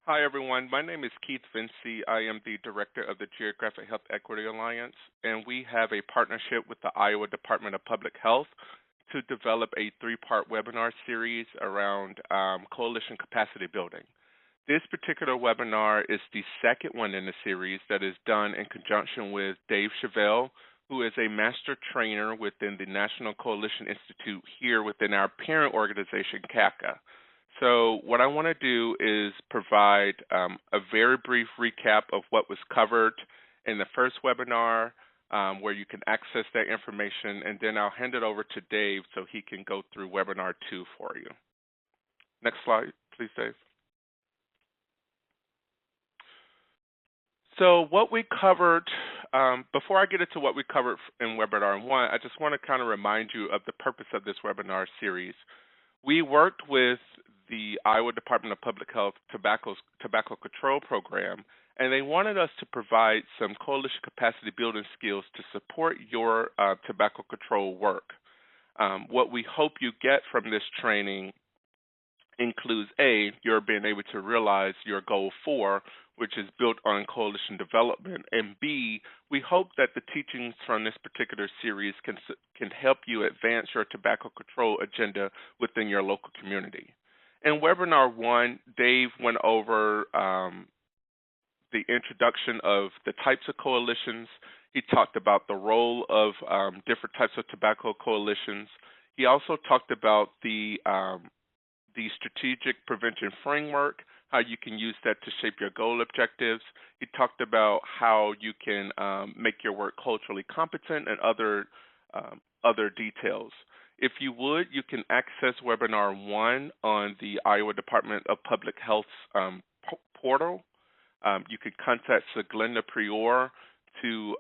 Hi, everyone. My name is Keith Vinci. I am the director of the Geographic Health Equity Alliance, and we have a partnership with the Iowa Department of Public Health to develop a three-part webinar series around coalition capacity building. This particular webinar is the second one in the series that is done in conjunction with Dave Chevelle, who is a master trainer within the National Coalition Institute here within our parent organization, CADCA. So what I want to do is provide a very brief recap of what was covered in the first webinar, where you can access that information, and then I'll hand it over to Dave so he can go through webinar 2 for you. Next slide, please, Dave. So what we covered, before I get into what we covered in webinar 1, I just want to kind of remind you of the purpose of this webinar series. We worked with the Iowa Department of Public Health Tobacco Control Program, and they wanted us to provide some coalition capacity building skills to support your tobacco control work. What we hope you get from this training includes A, you're being able to realize your goal 4, which is built on coalition development, and B, we hope that the teachings from this particular series can help you advance your tobacco control agenda within your local community. In webinar 1, Dave went over the introduction of the types of coalitions. He talked about the role of different types of tobacco coalitions. He also talked about the strategic prevention framework, how you can use that to shape your goal objectives. He talked about how you can make your work culturally competent and other details. If you would, you can access webinar 1 on the Iowa Department of Public Health's portal. You can contact Glenda Prior to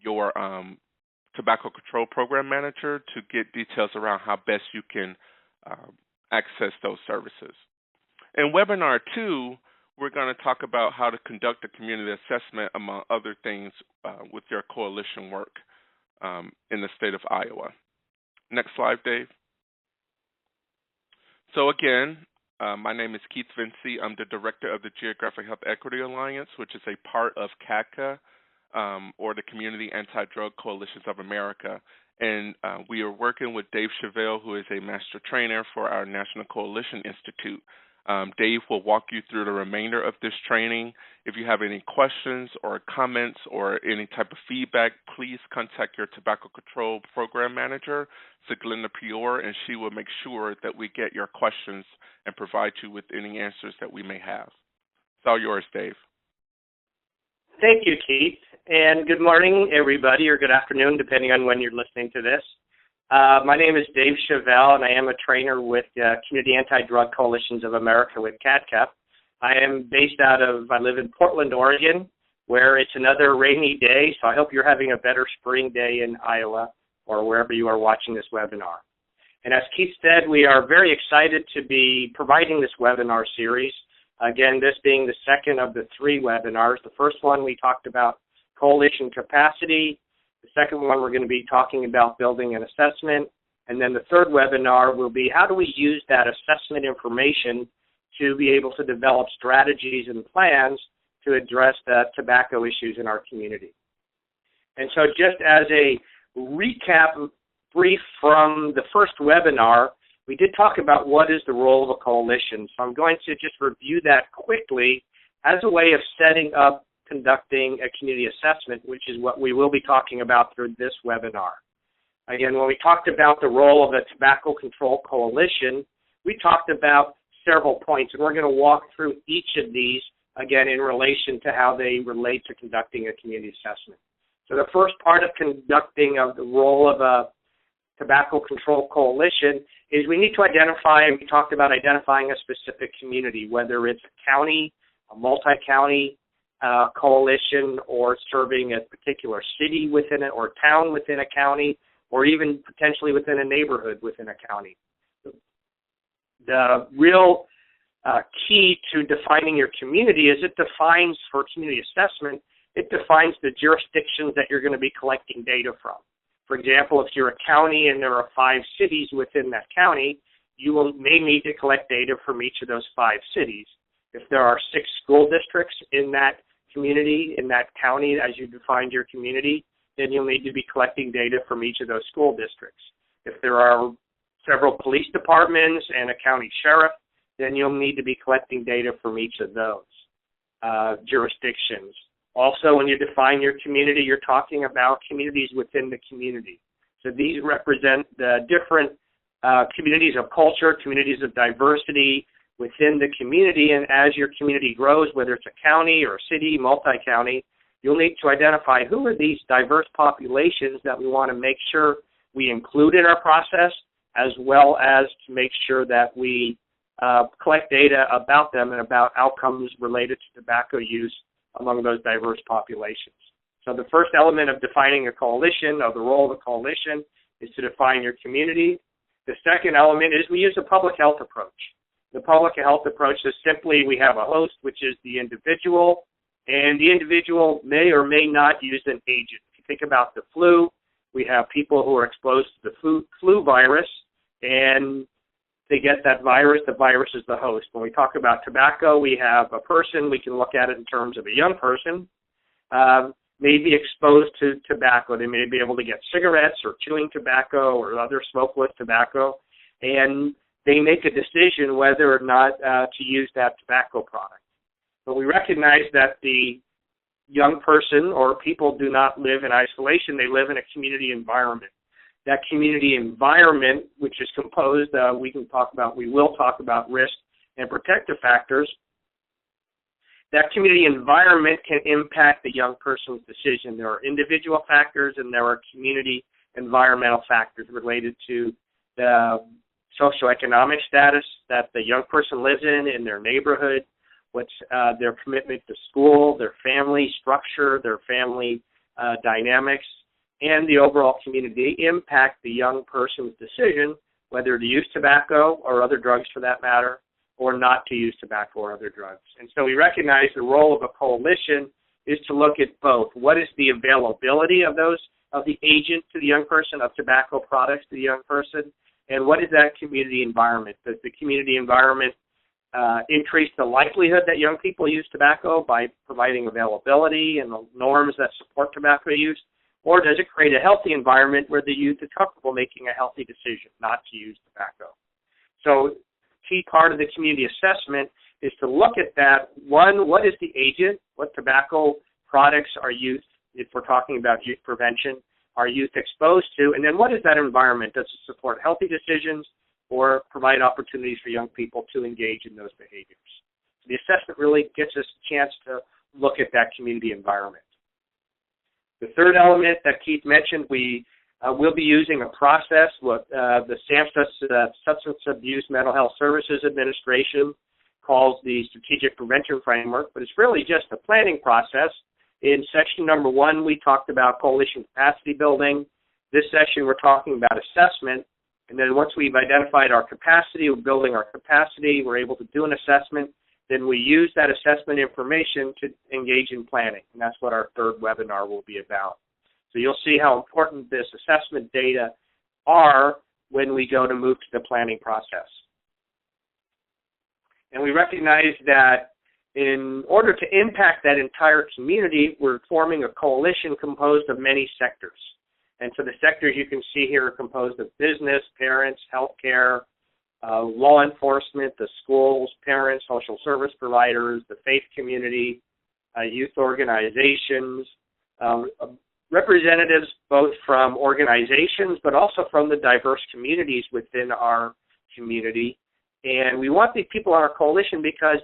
your tobacco control program manager to get details around how best you can access those services. In webinar 2, we're going to talk about how to conduct a community assessment, among other things, with your coalition work in the state of Iowa. Next slide, Dave. So again, my name is Keith Vinci. I'm the director of the Geographic Health Equity Alliance, which is a part of CADCA, or the Community Anti-Drug Coalitions of America. And we are working with Dave Chevelle, who is a master trainer for our National Coalition Institute. Dave will walk you through the remainder of this training. If you have any questions or comments or any type of feedback, please contact your tobacco control program manager, Glenda Prior, and she will make sure that we get your questions and provide you with any answers that we may have. It's all yours, Dave. Thank you, Keith, and good morning, everybody, or good afternoon, depending on when you're listening to this. My name is Dave Chevelle, and I am a trainer with Community Anti-Drug Coalitions of America with CADCA. I live in Portland, Oregon, where it's another rainy day, so I hope you're having a better spring day in Iowa or wherever you are watching this webinar. And as Keith said, we are very excited to be providing this webinar series. Again, this being the second of the 3 webinars. The first one we talked about coalition capacity. The second one we're going to be talking about building an assessment. And then the third webinar will be how do we use that assessment information to be able to develop strategies and plans to address the tobacco issues in our community. And so just as a recap brief from the first webinar, we did talk about what is the role of a coalition. So I'm going to just review that quickly as a way of setting up conducting a community assessment, which is what we will be talking about through this webinar. Again, when we talked about the role of a tobacco control coalition, we talked about several points, and we're going to walk through each of these, again, in relation to how they relate to conducting a community assessment. So the first part of conducting of the role of a tobacco control coalition is we need to identify, and we talked about identifying a specific community, whether it's a county, a multi-county coalition, or serving a particular city within it, or town within a county, or even potentially within a neighborhood within a county. The real key to defining your community is it defines, for community assessment, it defines the jurisdictions that you're going to be collecting data from. For example, if you're a county and there are 5 cities within that county, you may need to collect data from each of those 5 cities. If there are 6 school districts in that community, in that county as you defined your community, then you'll need to be collecting data from each of those school districts. If there are several police departments and a county sheriff, then you'll need to be collecting data from each of those jurisdictions. Also, when you define your community, you're talking about communities within the community. So these represent the different communities of culture, communities of diversity within the community, and as your community grows, whether it's a county or a city, multi-county, you'll need to identify who are these diverse populations that we want to make sure we include in our process, as well as to make sure that we collect data about them and about outcomes related to tobacco use among those diverse populations. So the first element of defining a coalition, of the role of a coalition, is to define your community. The second element is we use a public health approach. The public health approach is simply we have a host, which is the individual, and the individual may or may not use an agent. If you think about the flu, we have people who are exposed to the flu virus, and they get that virus. The virus is the host. When we talk about tobacco, we have a person. We can look at it in terms of a young person may be exposed to tobacco. They may be able to get cigarettes or chewing tobacco or other smokeless tobacco, and they make a decision whether or not to use that tobacco product. But we recognize that the young person or people do not live in isolation. They live in a community environment. That community environment, which is composed, we will talk about risk and protective factors. That community environment can impact the young person's decision. There are individual factors and there are community environmental factors related to the socioeconomic status that the young person lives in their neighborhood, what's their commitment to school, their family structure, their family dynamics, and the overall community impact the young person's decision whether to use tobacco or other drugs for that matter, or not to use tobacco or other drugs. And so we recognize the role of a coalition is to look at both. What is the availability of the agent to the young person, of tobacco products to the young person, and what is that community environment? Does the community environment increase the likelihood that young people use tobacco by providing availability and the norms that support tobacco use? Or does it create a healthy environment where the youth is comfortable making a healthy decision not to use tobacco? So key part of the community assessment is to look at that. One, what is the agent? What tobacco products are youth, if we're talking about youth prevention, are youth exposed to? And then what is that environment? Does it support healthy decisions or provide opportunities for young people to engage in those behaviors? So the assessment really gives us a chance to look at that community environment. The third element that Keith mentioned, we will be using a process, what the SAMHSA, Substance Abuse Mental Health Services Administration, calls the Strategic Prevention Framework, but it's really just a planning process. In section number 1, we talked about coalition capacity building. This section, we're talking about assessment. And then once we've identified our capacity, we're building our capacity, we're able to do an assessment, then we use that assessment information to engage in planning. And that's what our third webinar will be about. So you'll see how important this assessment data are when we go to move to the planning process. And we recognize that in order to impact that entire community, we're forming a coalition composed of many sectors. And so the sectors you can see here are composed of business, parents, healthcare, law enforcement, the schools, parents, social service providers, the faith community, youth organizations, representatives both from organizations but also from the diverse communities within our community. And we want these people on our coalition because,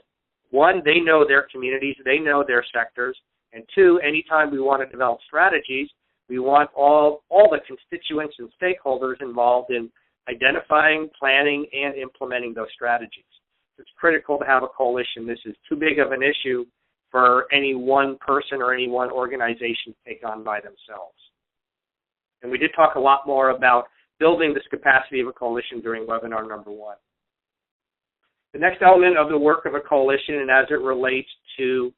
one, they know their communities, they know their sectors, and two, anytime we want to develop strategies, we want all the constituents and stakeholders involved in identifying, planning, and implementing those strategies. It's critical to have a coalition. This is too big of an issue for any one person or any one organization to take on by themselves. And we did talk a lot more about building this capacity of a coalition during webinar number 1. The next element of the work of a coalition, and as it relates to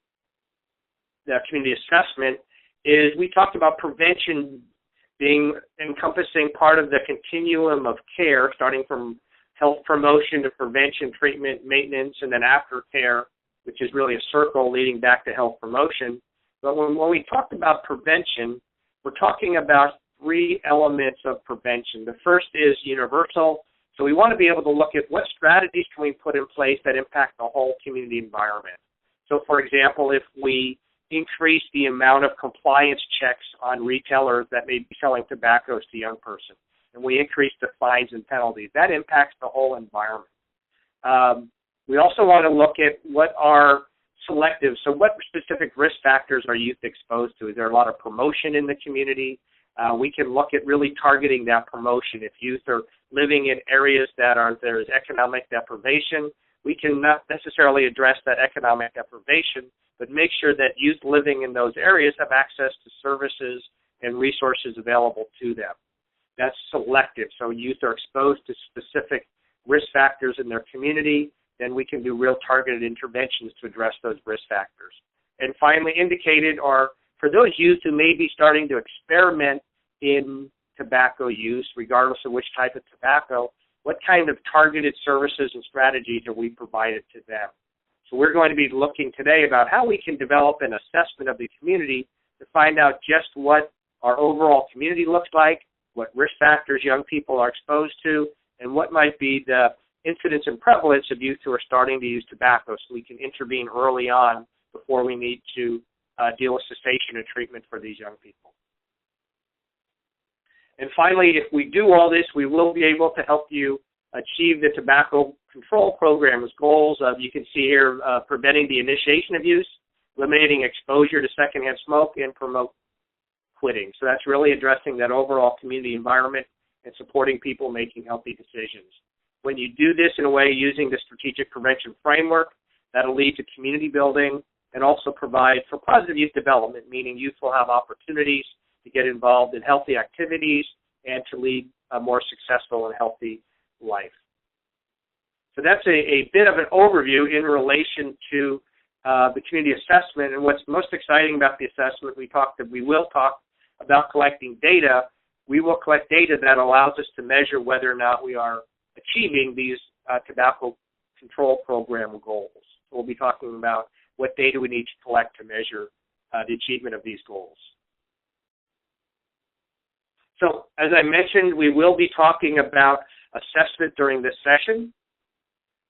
the community assessment, is we talked about prevention being encompassing part of the continuum of care, starting from health promotion to prevention, treatment, maintenance, and then aftercare. which is really a circle leading back to health promotion. But when we talk about prevention, we're talking about 3 elements of prevention. The first is universal. So we want to be able to look at what strategies can we put in place that impact the whole community environment. So, for example, if we increase the amount of compliance checks on retailers that may be selling tobaccos to young person, and we increase the fines and penalties, that impacts the whole environment. We also want to look at what are selective, so what specific risk factors are youth exposed to? Is there a lot of promotion in the community? We can look at really targeting that promotion. If youth are living in areas that there is economic deprivation, we can not necessarily address that economic deprivation, but make sure that youth living in those areas have access to services and resources available to them. That's selective. So youth are exposed to specific risk factors in their community, then we can do real targeted interventions to address those risk factors. And finally, indicated are for those youth who may be starting to experiment in tobacco use, regardless of which type of tobacco, what kind of targeted services and strategies are we provided to them? So we're going to be looking today about how we can develop an assessment of the community to find out just what our overall community looks like, what risk factors young people are exposed to, and what might be the incidence and prevalence of youth who are starting to use tobacco, so we can intervene early on before we need to deal with cessation and treatment for these young people. And finally, if we do all this, we will be able to help you achieve the tobacco control program's goals of, you can see here, preventing the initiation of use, eliminating exposure to secondhand smoke, and promote quitting. So that's really addressing that overall community environment and supporting people making healthy decisions. When you do this in a way using the strategic prevention framework, that'll lead to community building and also provide for positive youth development, meaning youth will have opportunities to get involved in healthy activities and to lead a more successful and healthy life. So that's a bit of an overview in relation to the community assessment. And what's most exciting about the assessment, we will talk about collecting data. We will collect data that allows us to measure whether or not we are achieving these tobacco control program goals. So we'll be talking about what data we need to collect to measure the achievement of these goals. So as I mentioned, we will be talking about assessment during this session.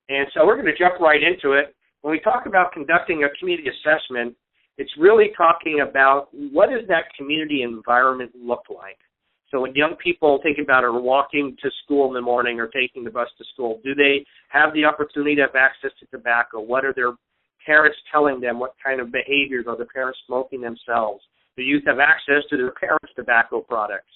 And so we're going to jump right into it. When we talk about conducting a community assessment, it's really talking about what does that community environment look like. So when young people think about it, are walking to school in the morning or taking the bus to school, do they have the opportunity to have access to tobacco? What are their parents telling them? What kind of behaviors are the parents smoking themselves? Do youth have access to their parents' tobacco products?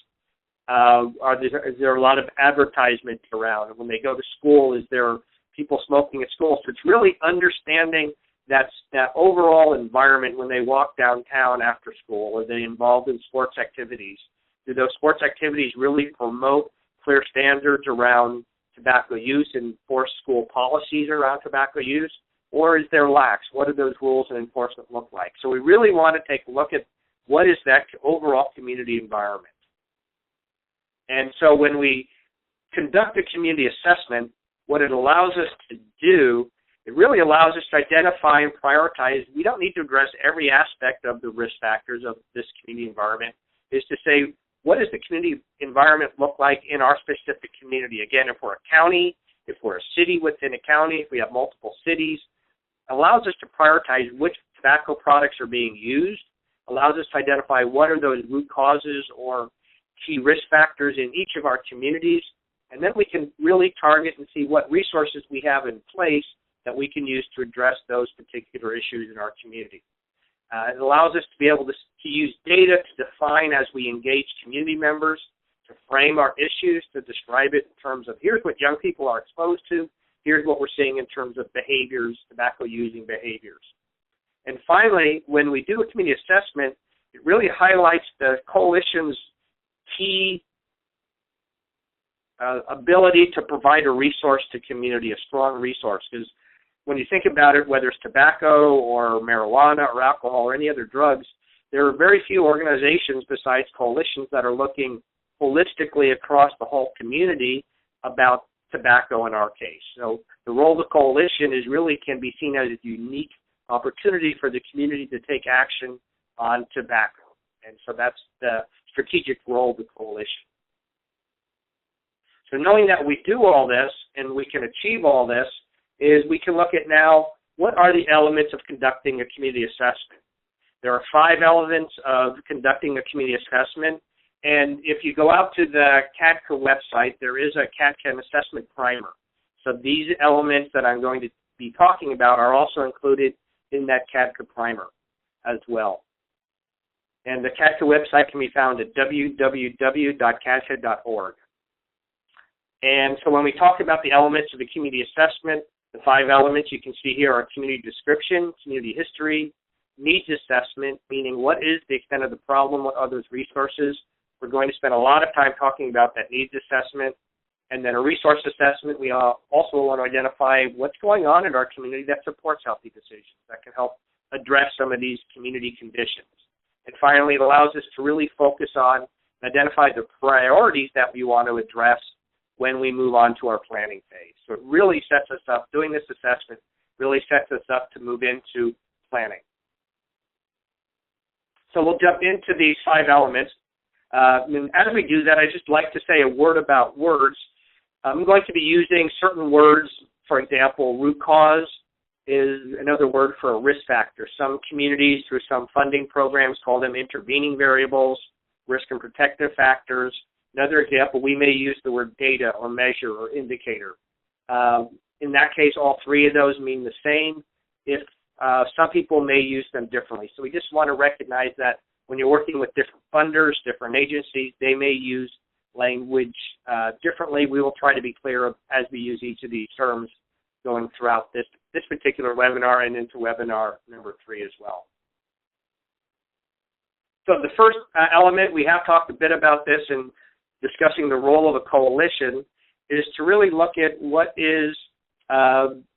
Is there a lot of advertisement around? When they go to school, is there people smoking at school? So it's really understanding that overall environment when they walk downtown after school. Are they involved in sports activities? Do those sports activities really promote clear standards around tobacco use and enforce school policies around tobacco use? Or is there lax? What do those rules and enforcement look like? So we really want to take a look at what is that overall community environment. And so when we conduct a community assessment, what it allows us to do, it really allows us to identify and prioritize. We don't need to address every aspect of the risk factors of this community environment, is to say, what does the community environment look like in our specific community? Again, if we're a county, if we're a city within a county, if we have multiple cities, allows us to prioritize which tobacco products are being used, allows us to identify what are those root causes or key risk factors in each of our communities, and then we can really target and see what resources we have in place that we can use to address those particular issues in our community. It allows us to be able to use data to define as we engage community members, to frame our issues, to describe it in terms of here's what young people are exposed to, here's what we're seeing in terms of behaviors, tobacco-using behaviors. And finally, when we do a community assessment, it really highlights the coalition's key ability to provide a resource to community, a strong resource. Because when you think about it, whether it's tobacco or marijuana or alcohol or any other drugs, there are very few organizations besides coalitions that are looking holistically across the whole community about tobacco in our case. So the role of the coalition is really can be seen as a unique opportunity for the community to take action on tobacco. And so that's the strategic role of the coalition. So knowing that we do all this and we can achieve all this, is we can look at now what are the elements of conducting a community assessment. There are 5 elements of conducting a community assessment. And if you go out to the CADCA website, there is a CADCA assessment primer. So these elements that I'm going to be talking about are also included in that CADCA primer as well. And the CADCA website can be found at www.cadca.org. And so when we talk about the elements of the community assessment, the 5 elements you can see here are community description, community history, needs assessment, meaning what is the extent of the problem, what are those resources. We're going to spend a lot of time talking about that needs assessment. And then a resource assessment, we also want to identify what's going on in our community that supports healthy decisions, that can help address some of these community conditions. And finally, it allows us to really focus on and identify the priorities that we want to address when we move on to our planning phase. So it really sets us up, doing this assessment really sets us up to move into planning. So we'll jump into these 5 elements. And as we do that, I'd just like to say a word about words. I'm going to be using certain words. For example, root cause is another word for a risk factor. Some communities, through some funding programs, call them intervening variables, risk and protective factors. Another example, we may use the word data or measure or indicator. In that case, all 3 of those mean the same. If some people may use them differently. So we just want to recognize that when you're working with different funders, different agencies, they may use language differently. We will try to be clear as we use each of these terms going throughout this particular webinar and into webinar number 3 as well. So the first element, we have talked a bit about this in discussing the role of a coalition, is to really look at what is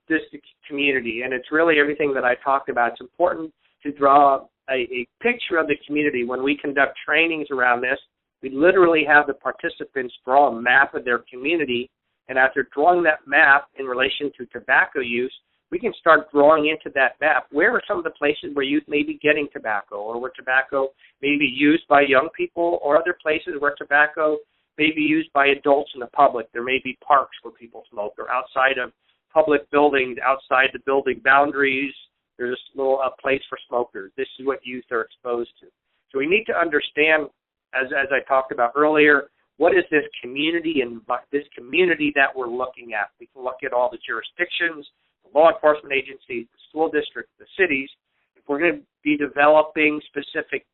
this community. And it's really everything that I talked about. It's important to draw a picture of the community. When we conduct trainings around this, we literally have the participants draw a map of their community, and after drawing that map in relation to tobacco use, we can start drawing into that map where are some of the places where youth may be getting tobacco, or where tobacco may be used by young people, or other places where tobacco may be used by adults in the public. There may be parks where people smoke, or outside of public buildings, outside the building boundaries, there's a little place for smokers. This is what youth are exposed to. So we need to understand, as I talked about earlier, what is this community and this community that we're looking at. We can look at all the jurisdictions, the law enforcement agencies, the school districts, the cities. If we're going to be developing specific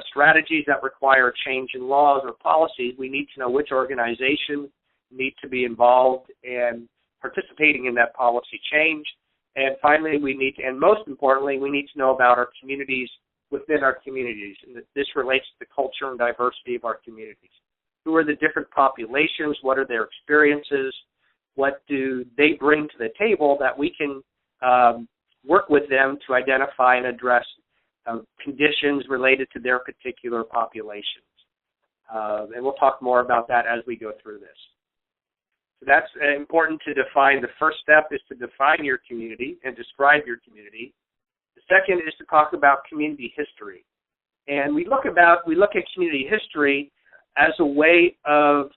strategies that require change in laws or policies, we need to know which organizations need to be involved and participating in that policy change. And finally, and most importantly, we need to know about our communities within our communities. And this relates to the culture and diversity of our communities. Who are the different populations? What are their experiences? What do they bring to the table that we can work with them to identify and address conditions related to their particular populations? And we'll talk more about that as we go through this. So that's important to define. The first step is to define your community and describe your community. The second is to talk about community history. And we look at community history as a way of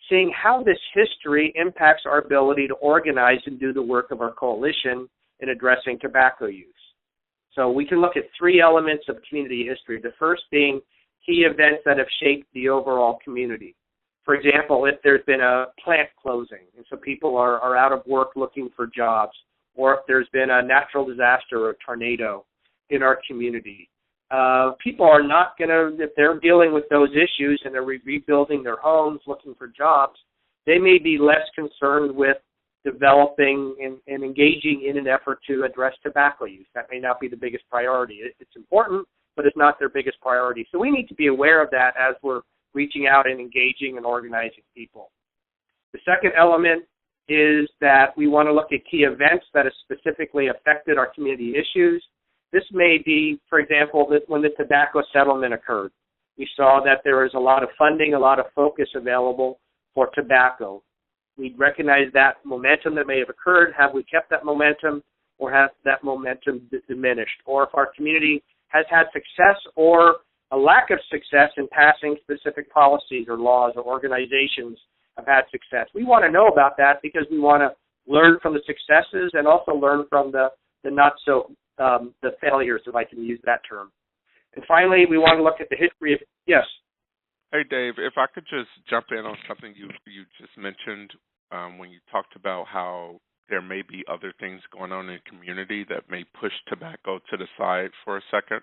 seeing how this history impacts our ability to organize and do the work of our coalition in addressing tobacco use. So we can look at 3 elements of community history, the first being key events that have shaped the overall community. For example, if there's been a plant closing, and so people are out of work looking for jobs, or if there's been a natural disaster or a tornado in our community. People are not going to, if they're dealing with those issues and they're rebuilding their homes, looking for jobs, they may be less concerned with developing and engaging in an effort to address tobacco use. That may not be the biggest priority. It's important, but it's not their biggest priority. So we need to be aware of that as we're reaching out and engaging and organizing people. The second element is that we want to look at key events that have specifically affected our community issues. This may be, for example, when the tobacco settlement occurred. We saw that there was a lot of funding, a lot of focus available for tobacco. We recognize that momentum that may have occurred. Have we kept that momentum? or has that momentum diminished, or if our community has had success or a lack of success in passing specific policies or laws, or organizations have had success. We want to know about that because we want to learn from the successes and also learn from the not so, the failures, if I can use that term. And finally, we want to look at the history of, yes? Hey, Dave, if I could just jump in on something you just mentioned when you talked about how there may be other things going on in the community that may push tobacco to the side for a second.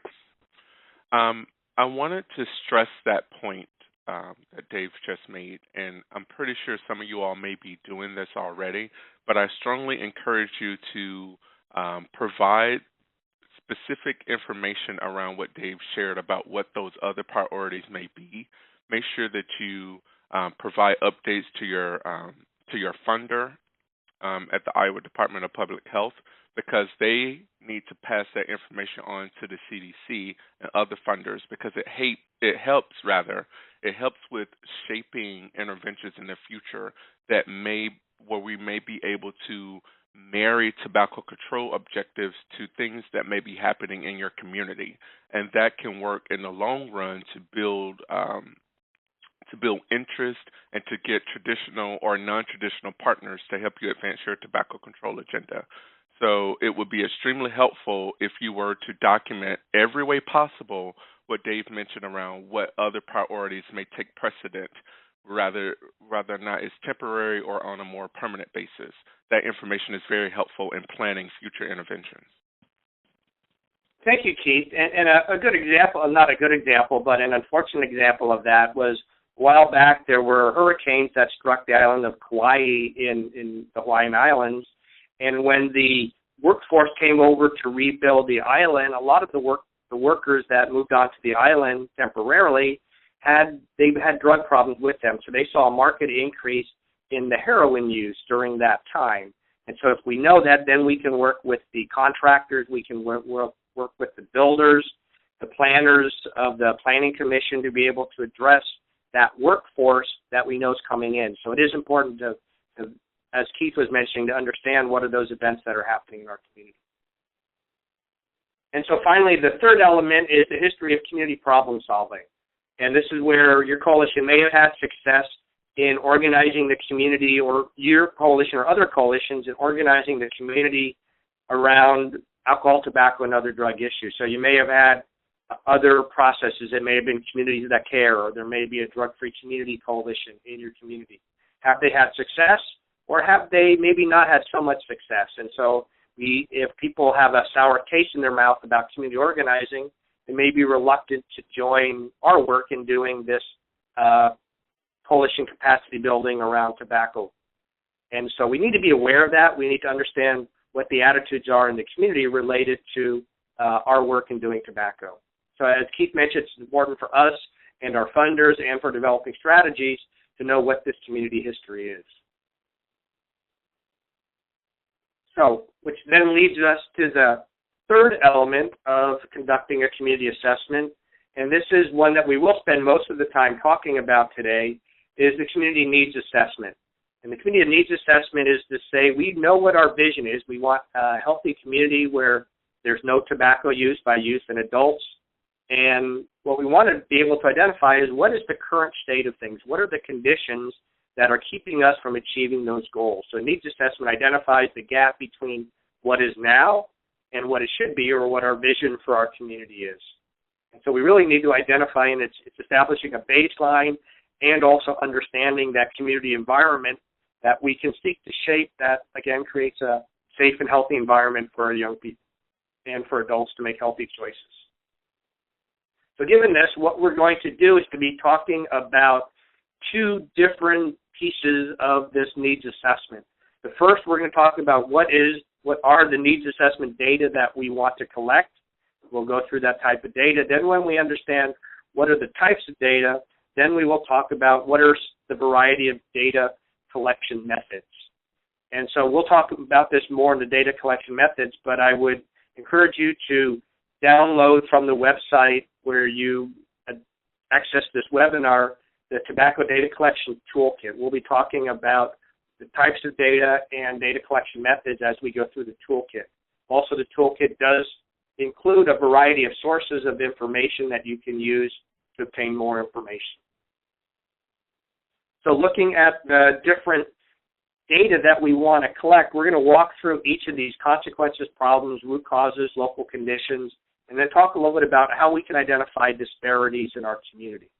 I wanted to stress that point that Dave just made, and I'm pretty sure some of you all may be doing this already, but I strongly encourage you to provide specific information around what Dave shared about what those other priorities may be. Make sure that you provide updates to your funder at the Iowa Department of Public Health, because they need to pass that information on to the CDC and other funders, because it helps with shaping interventions in the future where we may be able to marry tobacco control objectives to things that may be happening in your community, and that can work in the long run to build interest and to get traditional or non-traditional partners to help you advance your tobacco control agenda. So it would be extremely helpful if you were to document every way possible what Dave mentioned around what other priorities may take precedent, rather than not is temporary or on a more permanent basis. That information is very helpful in planning future interventions. Thank you, Keith. And a good example, not a good example, but an unfortunate example of that was a while back there were hurricanes that struck the island of Kauai in the Hawaiian Islands. And when the workforce came over to rebuild the island, a lot of the workers that moved onto the island temporarily had drug problems with them. So they saw a marked increase in the heroin use during that time. And so if we know that, then we can work with the contractors, we can work with the builders, the planners of the Planning Commission to be able to address that workforce that we know is coming in. So it is important to, as Keith was mentioning, to understand what are those events that are happening in our community. And so finally, the third element is the history of community problem solving. And this is where your coalition may have had success in organizing the community, or your coalition or other coalitions in organizing the community around alcohol, tobacco, and other drug issues. So you may have had other processes. It may have been Communities That Care, or there may be a drug-free community coalition in your community. Have they had success, or have they maybe not had so much success? And so if people have a sour taste in their mouth about community organizing, they may be reluctant to join our work in doing this coalition capacity building around tobacco. And so we need to be aware of that. We need to understand what the attitudes are in the community related to our work in doing tobacco. So as Keith mentioned, it's important for us and our funders and for developing strategies to know what this community history is. So, which then leads us to the third element of conducting a community assessment, and this is one that we will spend most of the time talking about today, is the community needs assessment. And the community needs assessment is to say we know what our vision is. We want a healthy community where there's no tobacco use by youth and adults. And what we want to be able to identify is what is the current state of things? What are the conditions that are keeping us from achieving those goals? So needs assessment identifies the gap between what is now and what it should be, or what our vision for our community is. And so we really need to identify, and it's establishing a baseline and also understanding that community environment that we can seek to shape that, again, creates a safe and healthy environment for our young people and for adults to make healthy choices. So given this, what we're going to do is to be talking about two different pieces of this needs assessment. The first, we're going to talk about what are the needs assessment data that we want to collect. We'll go through that type of data. Then when we understand what are the types of data, then we will talk about what are the variety of data collection methods. And so we'll talk about this more in the data collection methods, but I would encourage you to download from the website where you access this webinar the Tobacco Data Collection Toolkit. We'll be talking about the types of data and data collection methods as we go through the toolkit. Also, the toolkit does include a variety of sources of information that you can use to obtain more information. So looking at the different data that we want to collect, we're going to walk through each of these consequences, problems, root causes, local conditions, and then talk a little bit about how we can identify disparities in our community.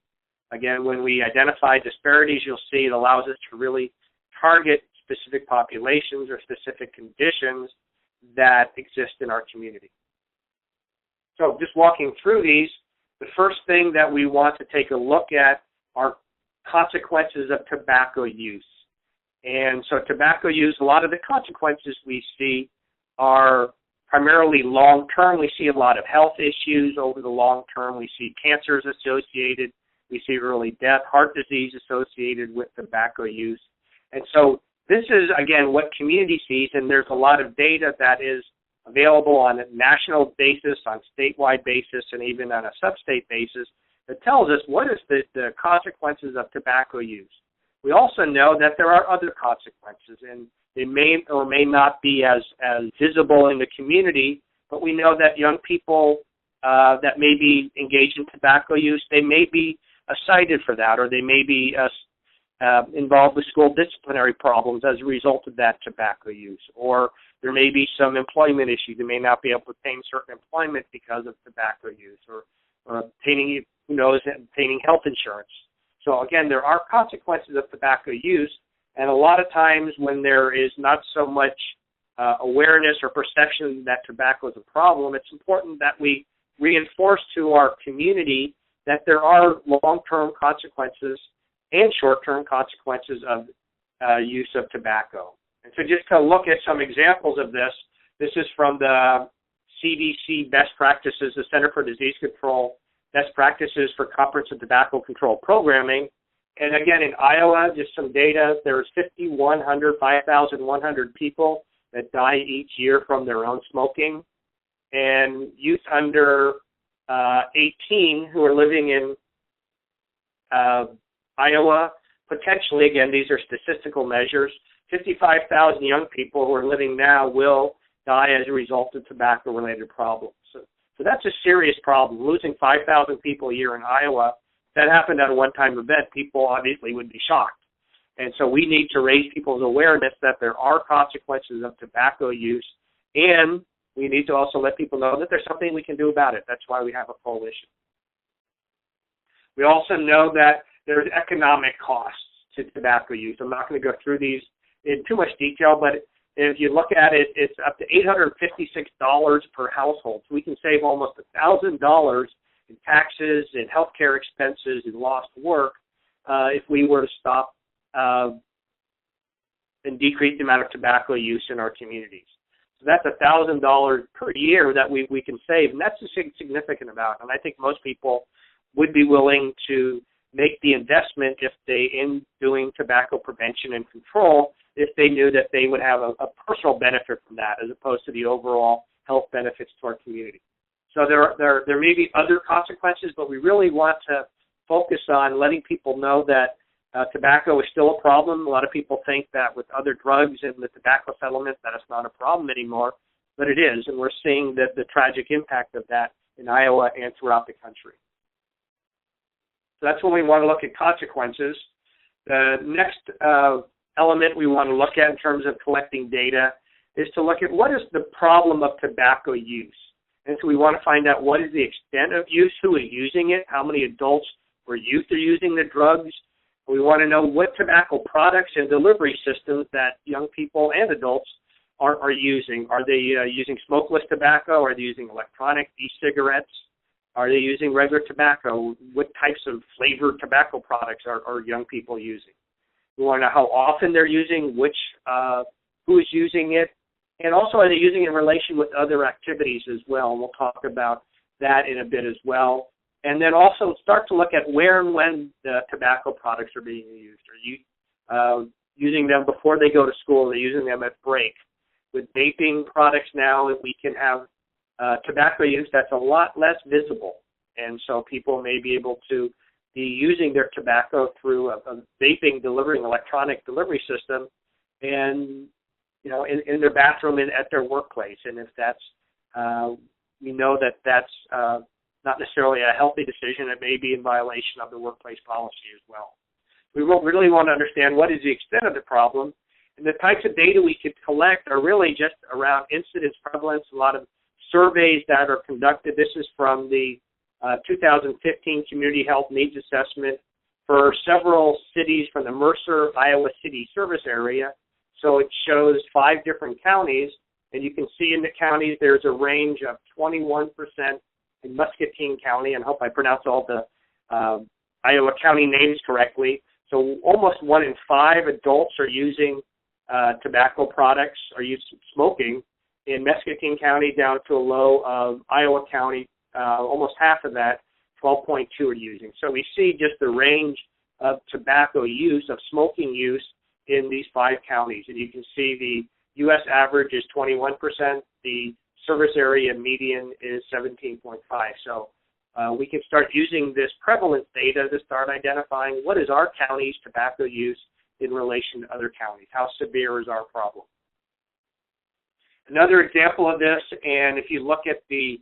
Again, when we identify disparities, you'll see it allows us to really target specific populations or specific conditions that exist in our community. So just walking through these, the first thing that we want to take a look at are consequences of tobacco use. And so tobacco use, a lot of the consequences we see are primarily long-term. We see a lot of health issues over the long term. We see cancers associated. We see early death, heart disease associated with tobacco use. And so this is, again, what community sees, and there's a lot of data that is available on a national basis, on statewide basis, and even on a sub-state basis that tells us what is the consequences of tobacco use. We also know that there are other consequences, and they may or may not be as visible in the community, but we know that young people that may be engaged in tobacco use, they may be cited for that, or they may be involved with school disciplinary problems as a result of that tobacco use, or there may be some employment issues. They may not be able to obtain certain employment because of tobacco use, or obtaining, obtaining health insurance. So again, there are consequences of tobacco use, and a lot of times when there is not so much awareness or perception that tobacco is a problem, it's important that we reinforce to our community that there are long-term consequences and short-term consequences of use of tobacco. And so just to look at some examples of this, this is from the CDC Best Practices, the Center for Disease Control Best Practices for Comprehensive Tobacco Control Programming. And again, in Iowa, just some data, there's 5,100 people that die each year from their own smoking. And youth under 18 who are living in Iowa, potentially, again, these are statistical measures, 55,000 young people who are living now will die as a result of tobacco-related problems. So that's a serious problem. Losing 5,000 people a year in Iowa, if that happened at a one-time event, people obviously would be shocked. And so we need to raise people's awareness that there are consequences of tobacco use, and we need to also let people know that there's something we can do about it. That's why we have a coalition. We also know that there's economic costs to tobacco use. I'm not going to go through these in too much detail, but if you look at it, it's up to $856 per household. So we can save almost $1,000 in taxes and healthcare expenses and lost work if we were to stop and decrease the amount of tobacco use in our communities. So that's $1,000 per year that we can save, and that's a significant amount. And I think most people would be willing to make the investment if they, in doing tobacco prevention and control, if they knew that they would have a personal benefit from that as opposed to the overall health benefits to our community. So there may be other consequences, but we really want to focus on letting people know that tobacco is still a problem. A lot of people think that with other drugs and the tobacco settlement that it's not a problem anymore, but it is, and we're seeing the tragic impact of that in Iowa and throughout the country. So that's when we want to look at consequences. The next element we want to look at in terms of collecting data is to look at what is the problem of tobacco use. And so we want to find out what is the extent of use, who is using it, how many adults or youth are using the drugs. We want to know what tobacco products and delivery systems that young people and adults are using. Are they using smokeless tobacco? Are they using electronic e-cigarettes? Are they using regular tobacco? What types of flavored tobacco products are young people using? We want to know how often they're using, who is using it, and also are they using it in relation with other activities as well. And we'll talk about that in a bit as well. And then also start to look at where and when the tobacco products are being used. Are you using them before they go to school? Are they using them at break? With vaping products now, we can have tobacco use that's a lot less visible. And so people may be able to be using their tobacco through a vaping delivery, an electronic delivery system, and in their bathroom and at their workplace. And if that's, we know that that's not necessarily a healthy decision, it may be in violation of the workplace policy as well. We really want to understand what is the extent of the problem, and the types of data we could collect are really just around incidence prevalence, a lot of surveys that are conducted. This is from the 2015 Community Health Needs Assessment for several cities from the Mercer, Iowa City service area. So it shows 5 different counties, and you can see in the counties there's a range of 21% in Muscatine County, and I hope I pronounce all the Iowa county names correctly. So almost 1 in 5 adults are using tobacco products, are smoking in Muscatine County, down to a low of Iowa County, almost half of that, 12.2 are using. So we see just the range of tobacco use, of smoking use in these 5 counties. And you can see the U.S. average is 21%. The service area median is 17.5. So we can start using this prevalence data to start identifying what is our county's tobacco use in relation to other counties. How severe is our problem? Another example of this, and if you look at the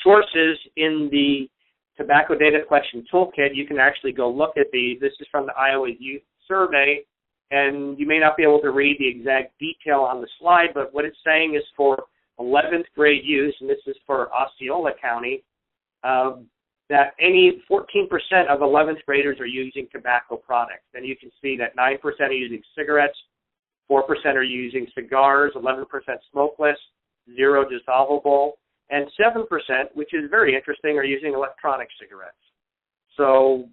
sources in the Tobacco Data Collection Toolkit, you can actually go look at these. This is from the Iowa Youth Survey, and you may not be able to read the exact detail on the slide, but what it's saying is for 11th grade use, and this is for Osceola County, that any 14% of 11th graders are using tobacco products. And you can see that 9% are using cigarettes, 4% are using cigars, 11% smokeless, 0 dissolvable, and 7%, which is very interesting, are using electronic cigarettes. So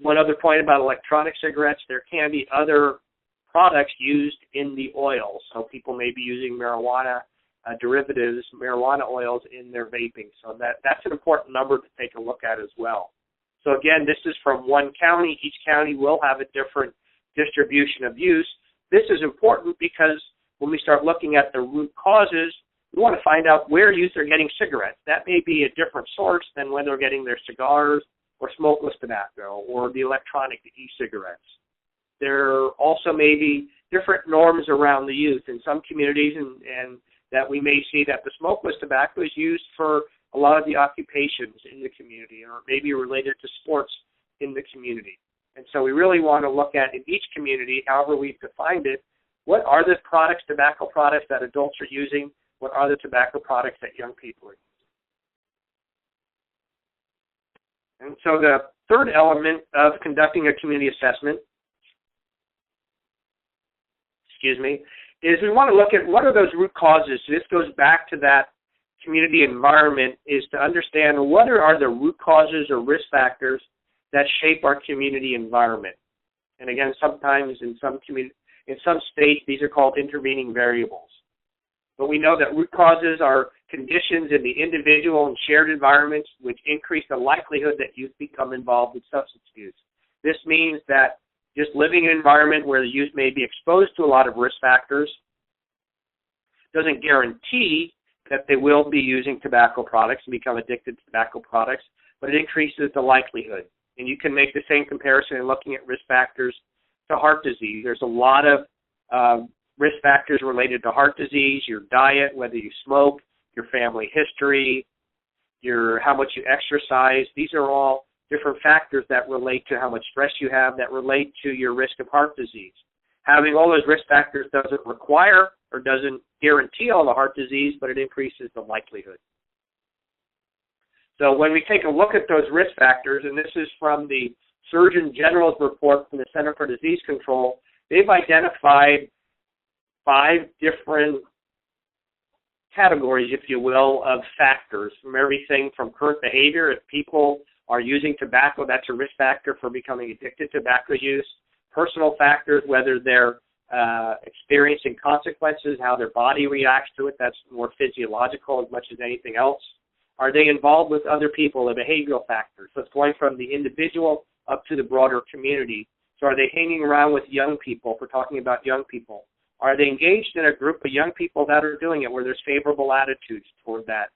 one other point about electronic cigarettes, there can be other products used in the oil. So people may be using marijuana derivatives, marijuana oils in their vaping. So that's an important number to take a look at as well. So again, this is from one county. Each county will have a different distribution of use. This is important because when we start looking at the root causes, we want to find out where youth are getting cigarettes. That may be a different source than when they're getting their cigars or smokeless tobacco or the electronic e-cigarettes. There also may be different norms around the youth in some communities, and that we may see that the smokeless tobacco is used for a lot of the occupations in the community or maybe related to sports in the community. And so we really want to look at in each community, however we've defined it, what are the products, tobacco products that adults are using? What are the tobacco products that young people are using? And so the third element of conducting a community assessment, is we want to look at what are those root causes. So this goes back to that community environment, is to understand what are the root causes or risk factors that shape our community environment. And again, sometimes in some states, these are called intervening variables. But we know that root causes are conditions in the individual and shared environments which increase the likelihood that youth become involved in substance use. This means that just living in an environment where the youth may be exposed to a lot of risk factors doesn't guarantee that they will be using tobacco products and become addicted to tobacco products, but it increases the likelihood. And you can make the same comparison in looking at risk factors to heart disease. There's a lot of risk factors related to heart disease, your diet, whether you smoke, your family history, how much you exercise. These are all different factors that relate to how much stress you have, that relate to your risk of heart disease. Having all those risk factors doesn't require or doesn't guarantee all the heart disease, but it increases the likelihood. So when we take a look at those risk factors, and this is from the Surgeon General's report from the Center for Disease Control, they've identified 5 different categories, if you will, of factors, from everything from current behavior. If people are using tobacco, that's a risk factor for becoming addicted to tobacco use. Personal factors, whether they're experiencing consequences, how their body reacts to it, that's more physiological as much as anything else. Are they involved with other people, the behavioral factors? So it's going from the individual up to the broader community. So are they hanging around with young people, if we're talking about young people? Are they engaged in a group of young people that are doing it where there's favorable attitudes toward that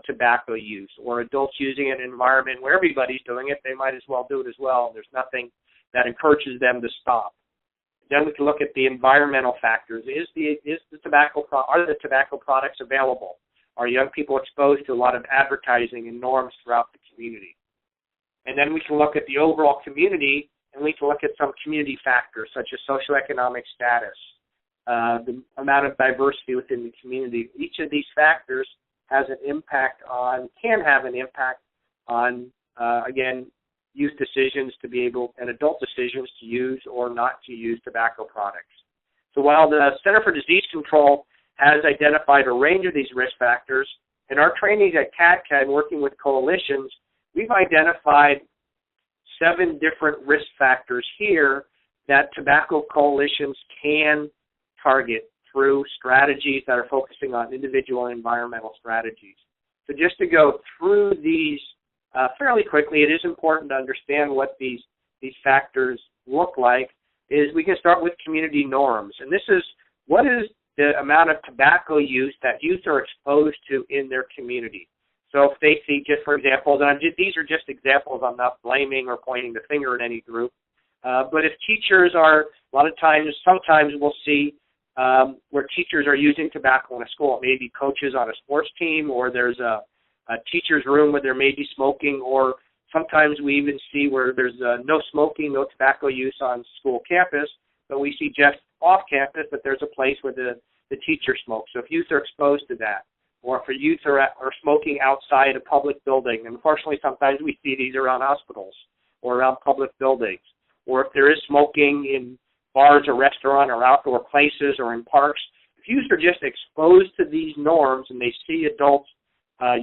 tobacco use? Or adults using it in an environment where everybody's doing it, they might as well do it as well. There's nothing that encourages them to stop. Then we can look at the environmental factors. Are the tobacco products available? Are young people exposed to a lot of advertising and norms throughout the community? And then we can look at the overall community, and we can look at some community factors such as socioeconomic status, the amount of diversity within the community. Each of these factors can have an impact on, again, youth decisions to be able, and adult decisions to use or not to use tobacco products. So while the Center for Disease Control has identified a range of these risk factors, in our trainings at CADCA and working with coalitions, we've identified 7 different risk factors here that tobacco coalitions can target through strategies that are focusing on individual and environmental strategies. So just to go through these fairly quickly, it is important to understand what these factors look like. Is we can start with community norms. And this is, what is the amount of tobacco use that youth are exposed to in their community? So if they see, just for example, these are just examples, I'm not blaming or pointing the finger at any group, but if teachers are, sometimes we'll see where teachers are using tobacco in a school. It may be coaches on a sports team, or there's a teacher's room where there may be smoking, or sometimes we even see where there's no smoking, no tobacco use on school campus, but we see just off campus that there's a place where the teacher smokes. So if youth are exposed to that, or if youth are smoking outside a public building, and unfortunately sometimes we see these around hospitals or around public buildings, or if there is smoking in bars or restaurants or outdoor places or in parks, if youth are just exposed to these norms and they see adults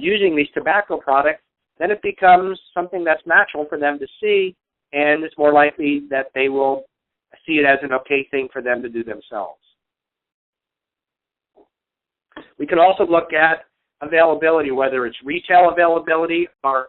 using these tobacco products, then it becomes something that's natural for them to see, and it's more likely that they will see it as an okay thing for them to do themselves. We can also look at availability, whether it's retail availability or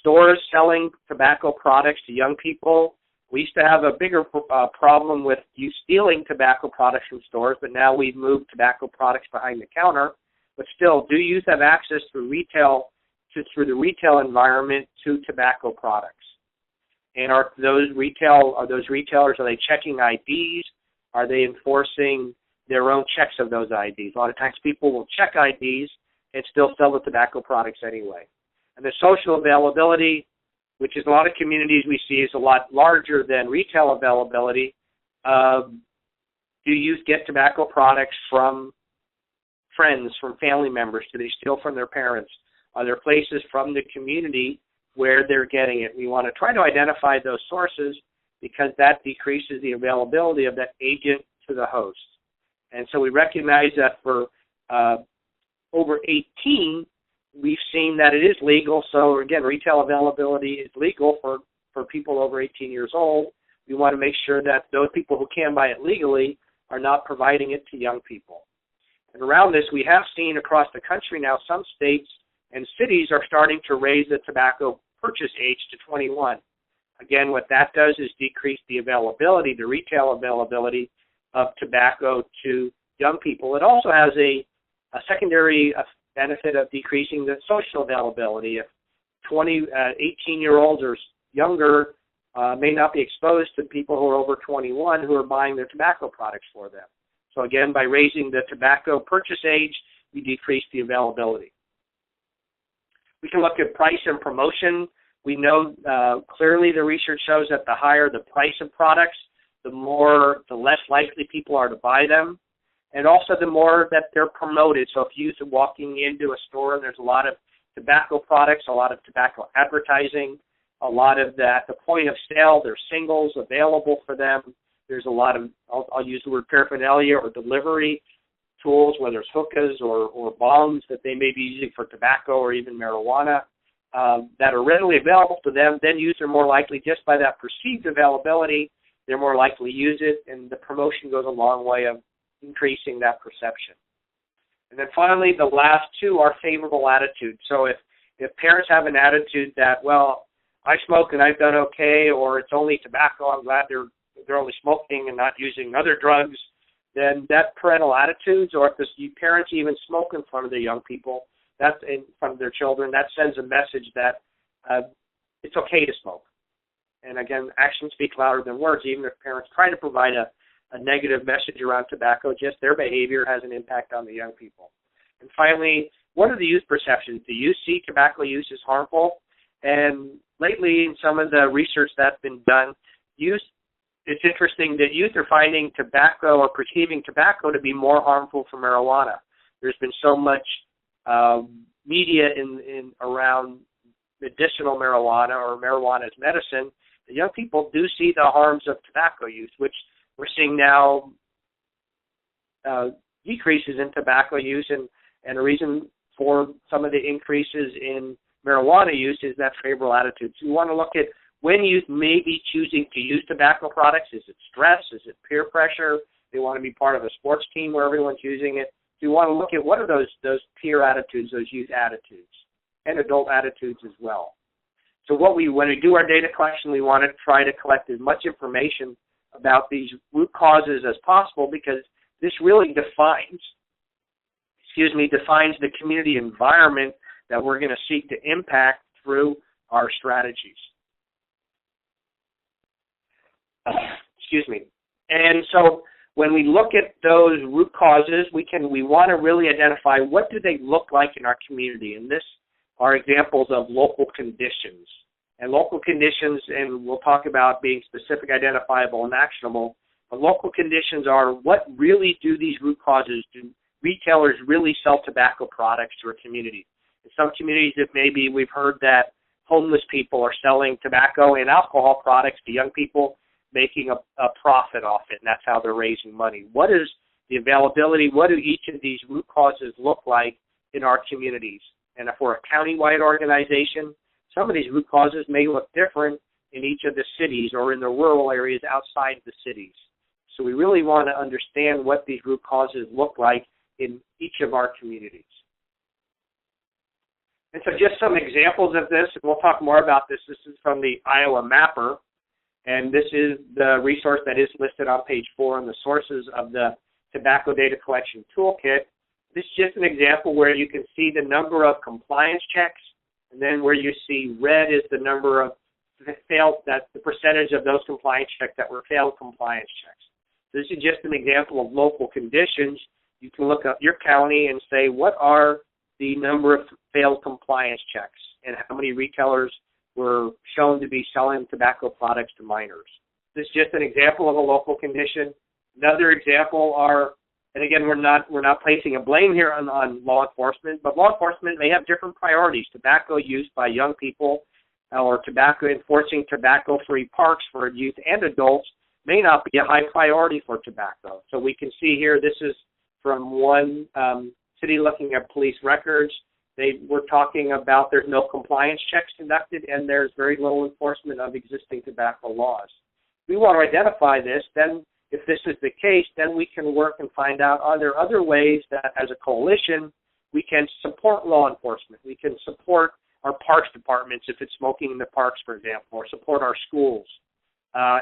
stores selling tobacco products to young people. We used to have a bigger problem with you stealing tobacco products from stores, but now we've moved tobacco products behind the counter. But still, do youth have access through the retail environment to tobacco products? And are those retailers, are they checking IDs? Are they enforcing their own checks of those IDs? A lot of times people will check IDs and still sell the tobacco products anyway. And the social availability, which is a lot of communities we see, is a lot larger than retail availability. Do youth get tobacco products from friends, from family members? Do they steal from their parents? Are there places from the community where they're getting it? We want to try to identify those sources because that decreases the availability of that agent to the host. And so we recognize that for over 18, we've seen that it is legal. So again, retail availability is legal for people over 18 years old. We want to make sure that those people who can buy it legally are not providing it to young people. And around this, we have seen across the country now some states and cities are starting to raise the tobacco purchase age to 21. Again, what that does is decrease the availability, the retail availability of tobacco to young people. It also has a secondary benefit of decreasing the social availability. If 18-year-olds or younger may not be exposed to people who are over 21 who are buying their tobacco products for them. So again, by raising the tobacco purchase age, we decrease the availability. We can look at price and promotion. We know clearly the research shows that the higher the price of products, the less likely people are to buy them, and also the more that they're promoted. So if youth are walking into a store and there's a lot of tobacco products, a lot of tobacco advertising, a lot of that, the point of sale, there's singles available for them. There's a lot of, I'll use the word paraphernalia or delivery tools, whether it's hookahs or bongs that they may be using for tobacco or even marijuana, that are readily available to them. Then youth are more likely, just by that perceived availability, they're more likely to use it, and the promotion goes a long way of increasing that perception. And then finally, the last two are favorable attitudes. So if parents have an attitude that, well, I smoke and I've done okay, or it's only tobacco, I'm glad they're only smoking and not using other drugs, then that parental attitudes, or if the parents even smoke in front of their young people, that's in front of their children, that sends a message that it's okay to smoke. And again, actions speak louder than words. Even if parents try to provide a a negative message around tobacco, just their behavior has an impact on the young people. And finally, what are the youth perceptions? Do you see tobacco use as harmful? And lately, in some of the research that's been done, it's interesting that youth are finding tobacco or perceiving tobacco to be more harmful than marijuana. There's been so much media around medicinal marijuana or marijuana as medicine. The young people do see the harms of tobacco use, which we're seeing now decreases in tobacco use, and a reason for some of the increases in marijuana use is that favorable attitude. So we want to look at when youth may be choosing to use tobacco products. Is it stress? Is it peer pressure? They want to be part of a sports team where everyone's using it. So we want to look at what are those peer attitudes, those youth attitudes, and adult attitudes as well. So when we do our data collection, we want to try to collect as much information about these root causes as possible, because this really defines the community environment that we're going to seek to impact through our strategies. And so when we look at those root causes, we want to really identify what do they look like in our community. And this are examples of local conditions. And local conditions, and we'll talk about being specific, identifiable, and actionable, but local conditions are what really do these root causes, do retailers really sell tobacco products to a community? In some communities, we've heard that homeless people are selling tobacco and alcohol products to young people, making a profit off it, and that's how they're raising money. What is the availability? What do each of these root causes look like in our communities? And if we're a county-wide organization, some of these root causes may look different in each of the cities or in the rural areas outside the cities. So we really want to understand what these root causes look like in each of our communities. And so just some examples of this, and we'll talk more about this. This is from the Iowa Mapper, and this is the resource that is listed on page 4 in the sources of the Tobacco Data Collection Toolkit. This is just an example where you can see the number of compliance checks, and then where you see red is the number of that's the percentage of those compliance checks that were failed compliance checks. This is just an example of local conditions. You can look up your county and say, what are the number of failed compliance checks and how many retailers were shown to be selling tobacco products to minors. This is just an example of a local condition. Another example and again, we're not placing a blame here on law enforcement, but law enforcement may have different priorities. Tobacco use by young people or enforcing tobacco-free parks for youth and adults may not be a high priority for tobacco. So we can see here, this is from one city looking at police records. They were talking about there's no compliance checks conducted and there's very little enforcement of existing tobacco laws. We want to identify this. Then if this is the case, then we can work and find out, are there other ways that as a coalition we can support law enforcement? We can support our parks departments if it's smoking in the parks, for example, or support our schools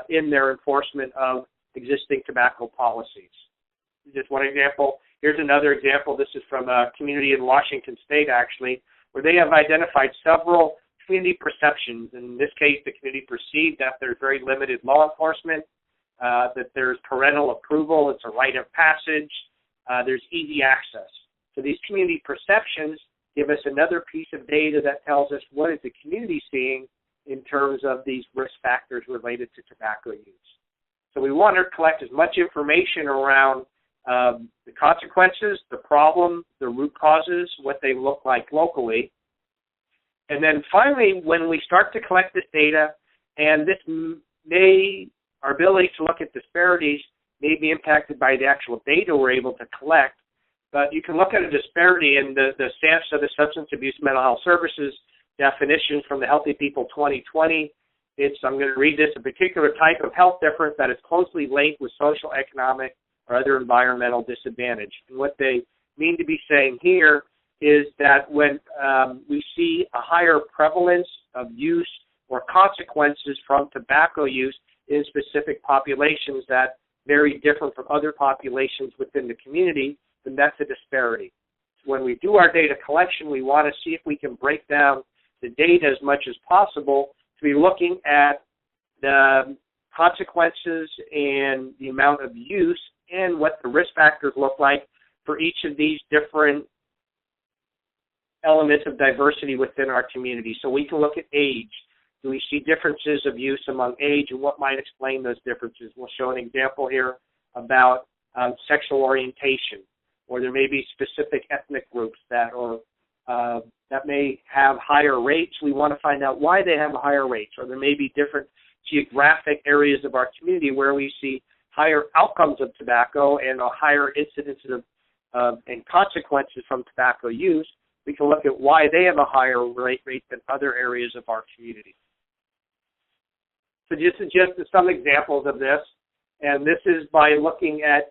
in their enforcement of existing tobacco policies. Just one example. Here's another example. This is from a community in Washington State, actually, where they have identified several community perceptions. In this case, the community perceived that there's very limited law enforcement, that there's parental approval, it's a rite of passage, there's easy access. So these community perceptions give us another piece of data that tells us what is the community seeing in terms of these risk factors related to tobacco use. So we want to collect as much information around the consequences, the problem, the root causes, what they look like locally. And then finally, when we start to collect this data, and our ability to look at disparities may be impacted by the actual data we're able to collect, but you can look at a disparity in the SAMHSA, so the Substance Abuse Mental Health Services definition from the Healthy People 2020. I'm going to read this, a particular type of health difference that is closely linked with social, economic, or other environmental disadvantage. And what they mean to be saying here is that when we see a higher prevalence of use or consequences from tobacco use in specific populations that very different from other populations within the community, then that's a disparity. When we do our data collection, we want to see if we can break down the data as much as possible to be looking at the consequences and the amount of use and what the risk factors look like for each of these different elements of diversity within our community. So we can look at age. Do we see differences of use among age, and what might explain those differences? We'll show an example here about sexual orientation, or there may be specific ethnic groups that may have higher rates. We want to find out why they have higher rates, or there may be different geographic areas of our community where we see higher outcomes of tobacco and a higher incidence and consequences from tobacco use. We can look at why they have a higher rate than other areas of our community. So just some examples of this, and this is by looking at,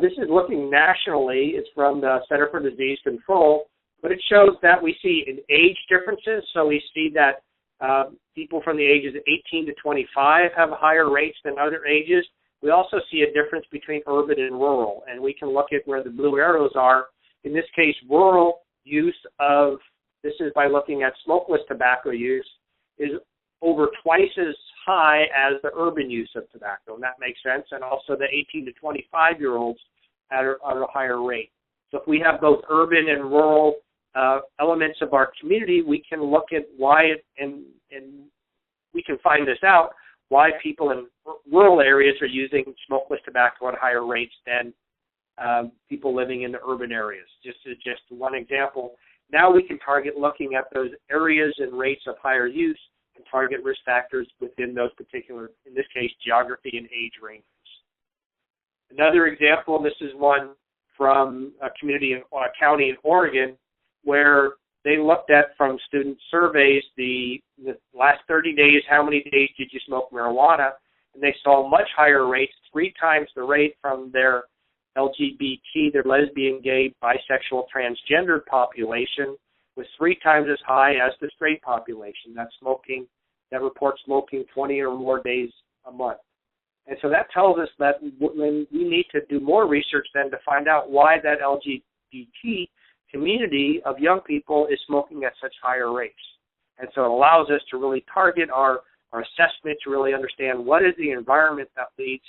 this is looking nationally. It's from the Center for Disease Control, but it shows that we see in age differences. So we see that people from the ages of 18 to 25 have higher rates than other ages. We also see a difference between urban and rural, and we can look at where the blue arrows are. In this case, rural use of, this is by looking at smokeless tobacco use, is over twice as high as the urban use of tobacco, and that makes sense. And also the 18 to 25-year-olds at a higher rate. So if we have both urban and rural elements of our community, we can look at why, and we can find this out, why people in rural areas are using smokeless tobacco at higher rates than people living in the urban areas. Just one example. Now we can target looking at those areas and rates of higher use and target risk factors within those particular, in this case, geography and age ranges. Another example, this is one from a community or a county in Oregon where they looked at, from student surveys, the last 30 days, how many days did you smoke marijuana, and they saw much higher rates, 3 times the rate from their LGBT, their lesbian, gay, bisexual, transgendered population, was 3 times as high as the straight population that reports smoking 20 or more days a month. And so that tells us that we need to do more research then to find out why that LGBT community of young people is smoking at such higher rates. And so it allows us to really target our assessment to really understand what is the environment that leads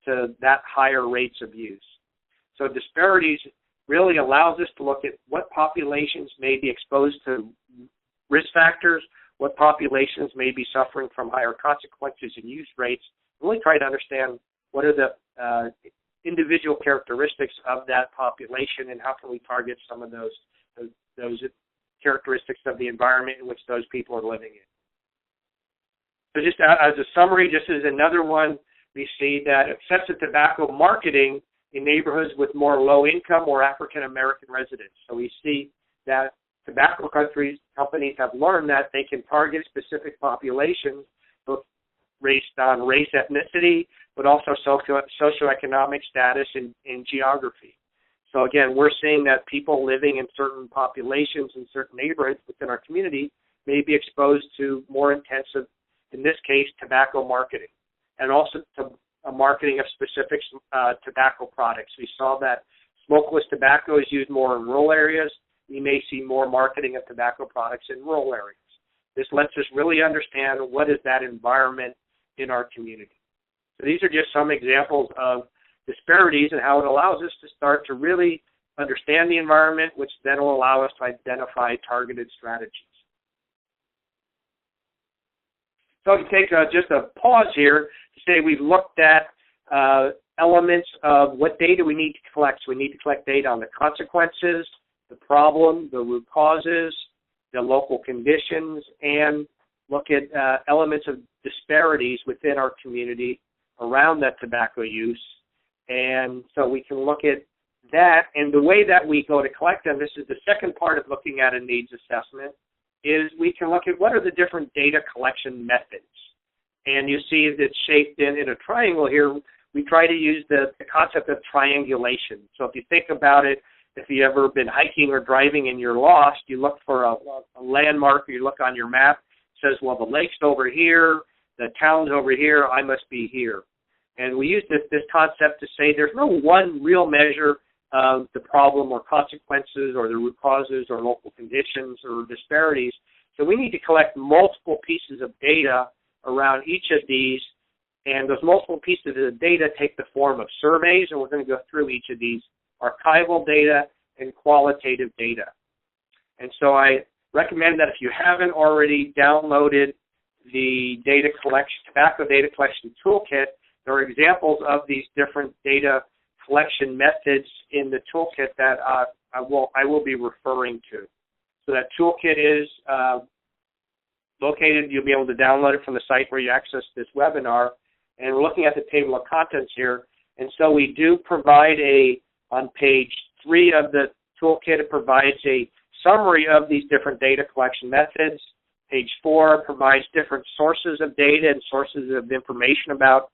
to that higher rates of use. So Disparities really allows us to look at what populations may be exposed to risk factors, what populations may be suffering from higher consequences and use rates, and really try to understand what are the individual characteristics of that population and how can we target some of those characteristics of the environment in which those people are living in. So just as a summary, just as another one, we see that excessive tobacco marketing in neighborhoods with more low income or African American residents. So we see that tobacco companies have learned that they can target specific populations, both based on race, ethnicity, but also socioeconomic status and geography. So again, we're seeing that people living in certain populations in certain neighborhoods within our community may be exposed to more intensive, in this case, tobacco marketing, and also to marketing of specific tobacco products. We saw that smokeless tobacco is used more in rural areas. We may see more marketing of tobacco products in rural areas. This lets us really understand what is that environment in our community. So these are just some examples of disparities and how it allows us to start to really understand the environment, which then will allow us to identify targeted strategies. So I can take just a pause here to say we've looked at elements of what data we need to collect. So we need to collect data on the consequences, the problem, the root causes, the local conditions, and look at elements of disparities within our community around that tobacco use. And so we can look at that. And the way that we go to collect them, this is the second part of looking at a needs assessment, is we can look at what are the different data collection methods. And you see that it's shaped in a triangle here. We try to use the concept of triangulation. So if you think about it, if you've ever been hiking or driving and you're lost, you look for a landmark, or you look on your map, it says, well, the lake's over here, the town's over here, I must be here. And we use this concept to say there's no one real measure of the problem or consequences or the root causes or local conditions or disparities. So we need to collect multiple pieces of data around each of these And those multiple pieces of data take the form of surveys, and we're going to go through each of these: archival data and qualitative data. And so I recommend that if you haven't already downloaded the tobacco data collection toolkit, there are examples of these different data collection methods in the toolkit that I will be referring to. So that toolkit is located. You'll be able to download it from the site where you access this webinar. And we're looking at the table of contents here. And so we do provide on page 3 of the toolkit, it provides a summary of these different data collection methods. Page 4 provides different sources of data and sources of information about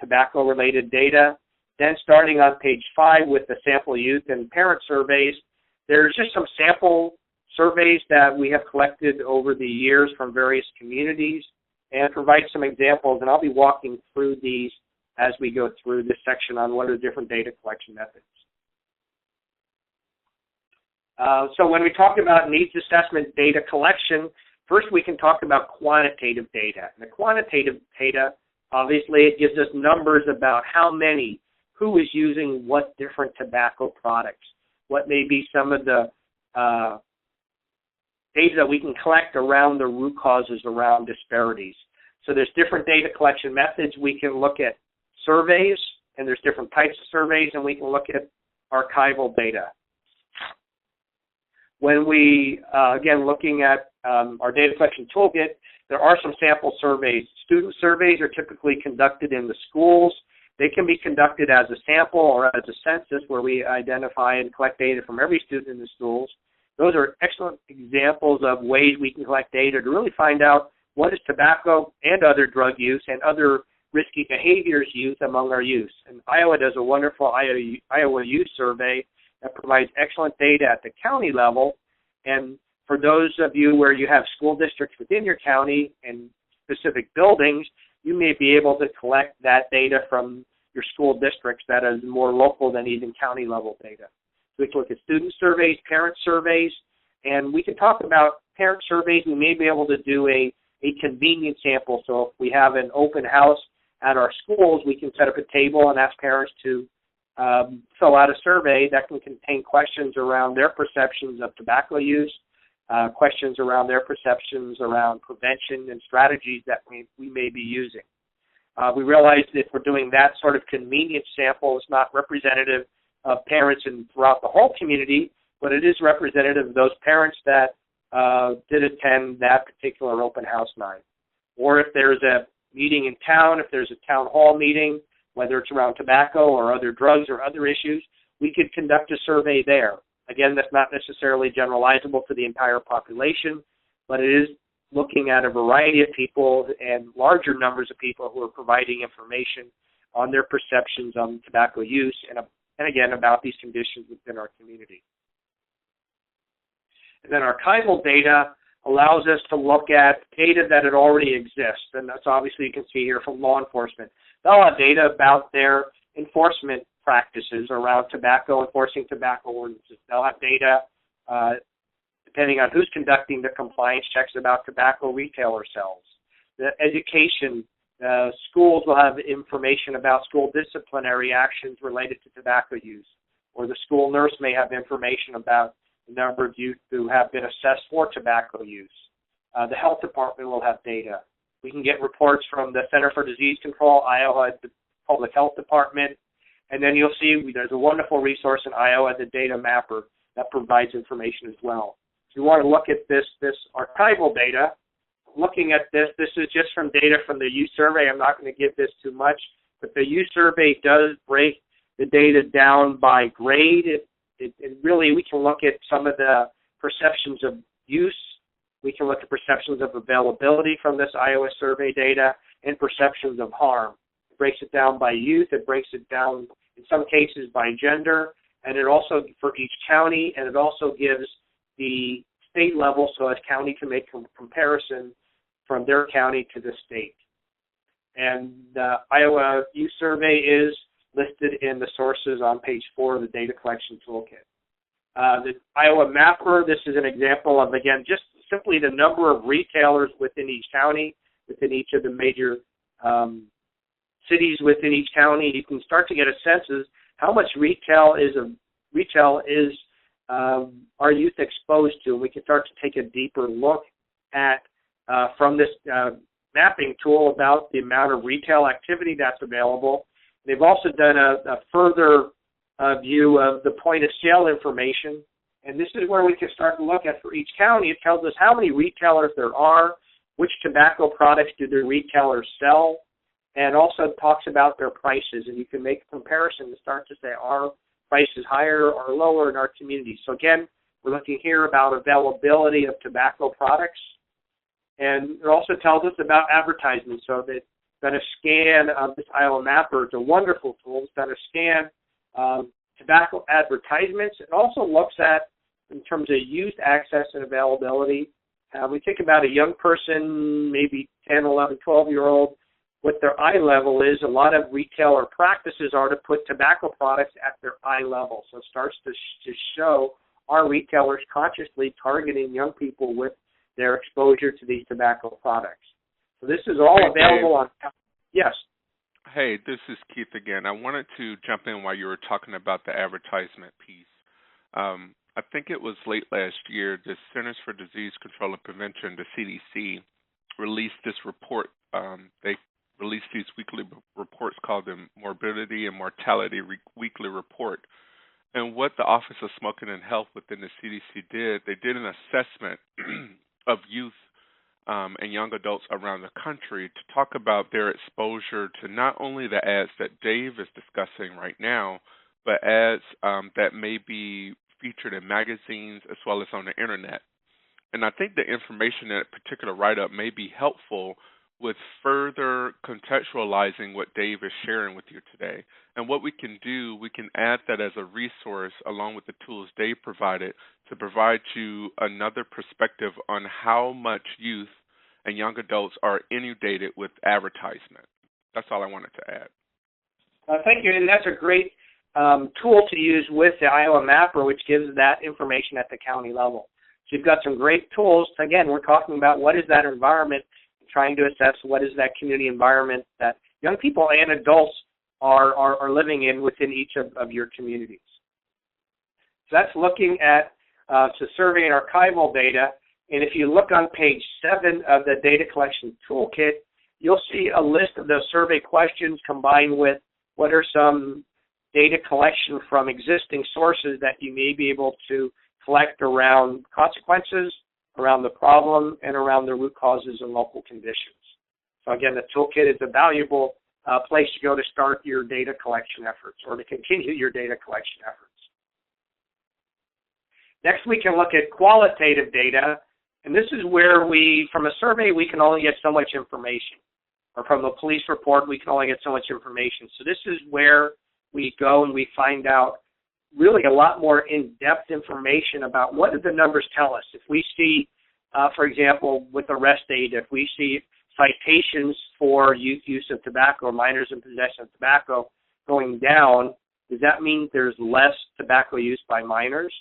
tobacco-related data. Then starting on page 5 with the sample youth and parent surveys, there's just some sample surveys that we have collected over the years from various communities and provide some examples, and I'll be walking through these as we go through this section on what are the different data collection methods. So when we talk about needs assessment data collection, first we can talk about quantitative data. And the quantitative data, obviously, it gives us numbers about how many, who is using what different tobacco products, what may be some of the data that we can collect around the root causes around disparities. So there's different data collection methods. We can look at surveys, and there's different types of surveys, and we can look at archival data. When we, again, looking at our data collection toolkit, there are some sample surveys. Student surveys are typically conducted in the schools. They can be conducted as a sample or as a census where we identify and collect data from every student in the schools. Those are excellent examples of ways we can collect data to really find out what is tobacco and other drug use and other risky behaviors youth among our youth. And Iowa does a wonderful Iowa Youth Survey that provides excellent data at the county level. And for those of you where you have school districts within your county and specific buildings, you may be able to collect that data from your school districts that is more local than even county level data. We can look at student surveys, parent surveys, and we can talk about parent surveys. We may be able to do a convenient sample. So if we have an open house at our schools, we can set up a table and ask parents to fill out a survey that can contain questions around their perceptions of tobacco use, questions around their perceptions around prevention and strategies that we may be using. We realize that if we're doing that sort of convenient sample, it's not representative of parents and throughout the whole community, but it is representative of those parents that did attend that particular open house night. Or if there's a meeting in town, if there's a town hall meeting, whether it's around tobacco or other drugs or other issues, we could conduct a survey there. Again, that's not necessarily generalizable to the entire population, but it is looking at a variety of people and larger numbers of people who are providing information on their perceptions on tobacco use and again, about these conditions within our community. And then archival data allows us to look at data that already exists, and that's obviously you can see here from law enforcement. They'll have data about their enforcement practices around tobacco, enforcing tobacco ordinances. They'll have data, depending on who's conducting the compliance checks, about tobacco retailer sales. The education, schools will have information about school disciplinary actions related to tobacco use, or the school nurse may have information about the number of youth who have been assessed for tobacco use. The health department will have data. We can get reports from the Center for Disease Control, Iowa, the Public Health Department, and then you'll see there's a wonderful resource in Iowa, the Data Mapper, that provides information as well. If you want to look at this archival data, looking at this is just from data from the youth survey. I'm not going to give this too much, but the youth survey does break the data down by grade. It really, we can look at some of the perceptions of use. We can look at perceptions of availability from this Iowa survey data and perceptions of harm. It breaks it down by youth. It breaks it down, in some cases, by gender, and it also, for each county, and it also gives the state level so a county can make a comparison from their county to the state. And the Iowa Youth Survey is listed in the sources on page 4 of the data collection toolkit. The Iowa Mapper, this is an example of, again, just simply the number of retailers within each county, within each of the major cities within each county, you can start to get a sense of how much retail is our youth exposed to. We can start to take a deeper look at from this mapping tool about the amount of retail activity that's available. They've also done a further view of the point of sale information, and this is where we can start to look at for each county. It tells us how many retailers there are, which tobacco products do the retailers sell, and also talks about their prices, and you can make a comparison to start to say, are prices higher or lower in our community? So again, we're looking here about availability of tobacco products, and it also tells us about advertisements. So they've done a scan of this Iowa Mapper. It's a wonderful tool. It's done a scan of tobacco advertisements. It also looks at, in terms of youth access and availability, we think about a young person, maybe 10, 11, 12-year-old, what their eye level is. A lot of retailer practices are to put tobacco products at their eye level. So it starts to show, are retailers consciously targeting young people with their exposure to these tobacco products. So this is all available on. Yes. Hey, this is Keith again. I wanted to jump in while you were talking about the advertisement piece. I think it was late last year, the Centers for Disease Control and Prevention, the CDC, released this report. They released these weekly reports called the Morbidity and Mortality Weekly Report. And what the Office of Smoking and Health within the CDC did, they did an assessment of youth and young adults around the country to talk about their exposure to not only the ads that Dave is discussing right now, but ads that may be featured in magazines as well as on the internet. And I think the information in that particular write-up may be helpful with further contextualizing what Dave is sharing with you today. And what we can do, we can add that as a resource along with the tools Dave provided to provide you another perspective on how much youth and young adults are inundated with advertisement. That's all I wanted to add. Thank you, and that's a great tool to use with the Iowa Mapper, which gives that information at the county level. So you've got some great tools. Again, we're talking about what is that environment, trying to assess what is that community environment that young people and adults are living in within each of your communities. So that's looking at survey and archival data. And if you look on page 7 of the data collection toolkit, you'll see a list of those survey questions combined with what are some data collection from existing sources that you may be able to collect around consequences, around the problem, and around the root causes and local conditions. So again, the toolkit is a valuable place to go to start your data collection efforts or to continue your data collection efforts. Next, we can look at qualitative data, and this is where from a survey, we can only get so much information, or from a police report, we can only get so much information. So this is where we go and we find out really a lot more in-depth information about what do the numbers tell us. If we see, for example, with arrest data, if we see citations for youth use of tobacco or minors in possession of tobacco going down, does that mean there's less tobacco use by minors?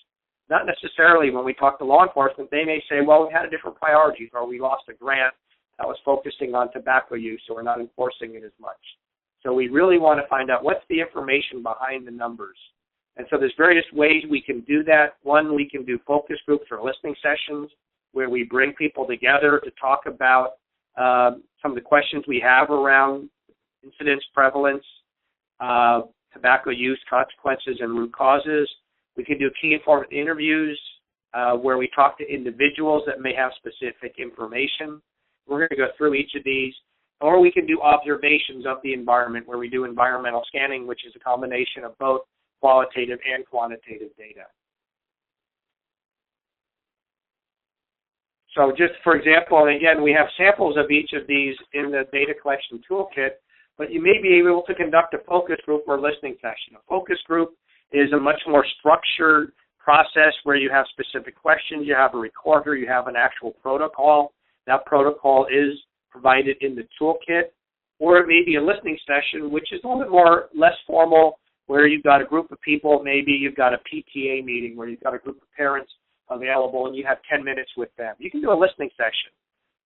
Not necessarily. When we talk to law enforcement, they may say, well, we had a different priority, or we lost a grant that was focusing on tobacco use, so we're not enforcing it as much. So we really want to find out what's the information behind the numbers. And so there's various ways we can do that. One, we can do focus groups or listening sessions where we bring people together to talk about some of the questions we have around incidence, prevalence, tobacco use, consequences, and root causes. We can do key informant interviews where we talk to individuals that may have specific information. We're going to go through each of these. Or we can do observations of the environment where we do environmental scanning, which is a combination of both qualitative and quantitative data. So just for example, and again, we have samples of each of these in the data collection toolkit, but you may be able to conduct a focus group or listening session. A focus group is a much more structured process where you have specific questions, you have a recorder, you have an actual protocol. That protocol is provided in the toolkit. Or it may be a listening session, which is a little bit more less formal, where you've got a group of people, maybe you've got a PTA meeting where you've got a group of parents available and you have 10 minutes with them. You can do a listening session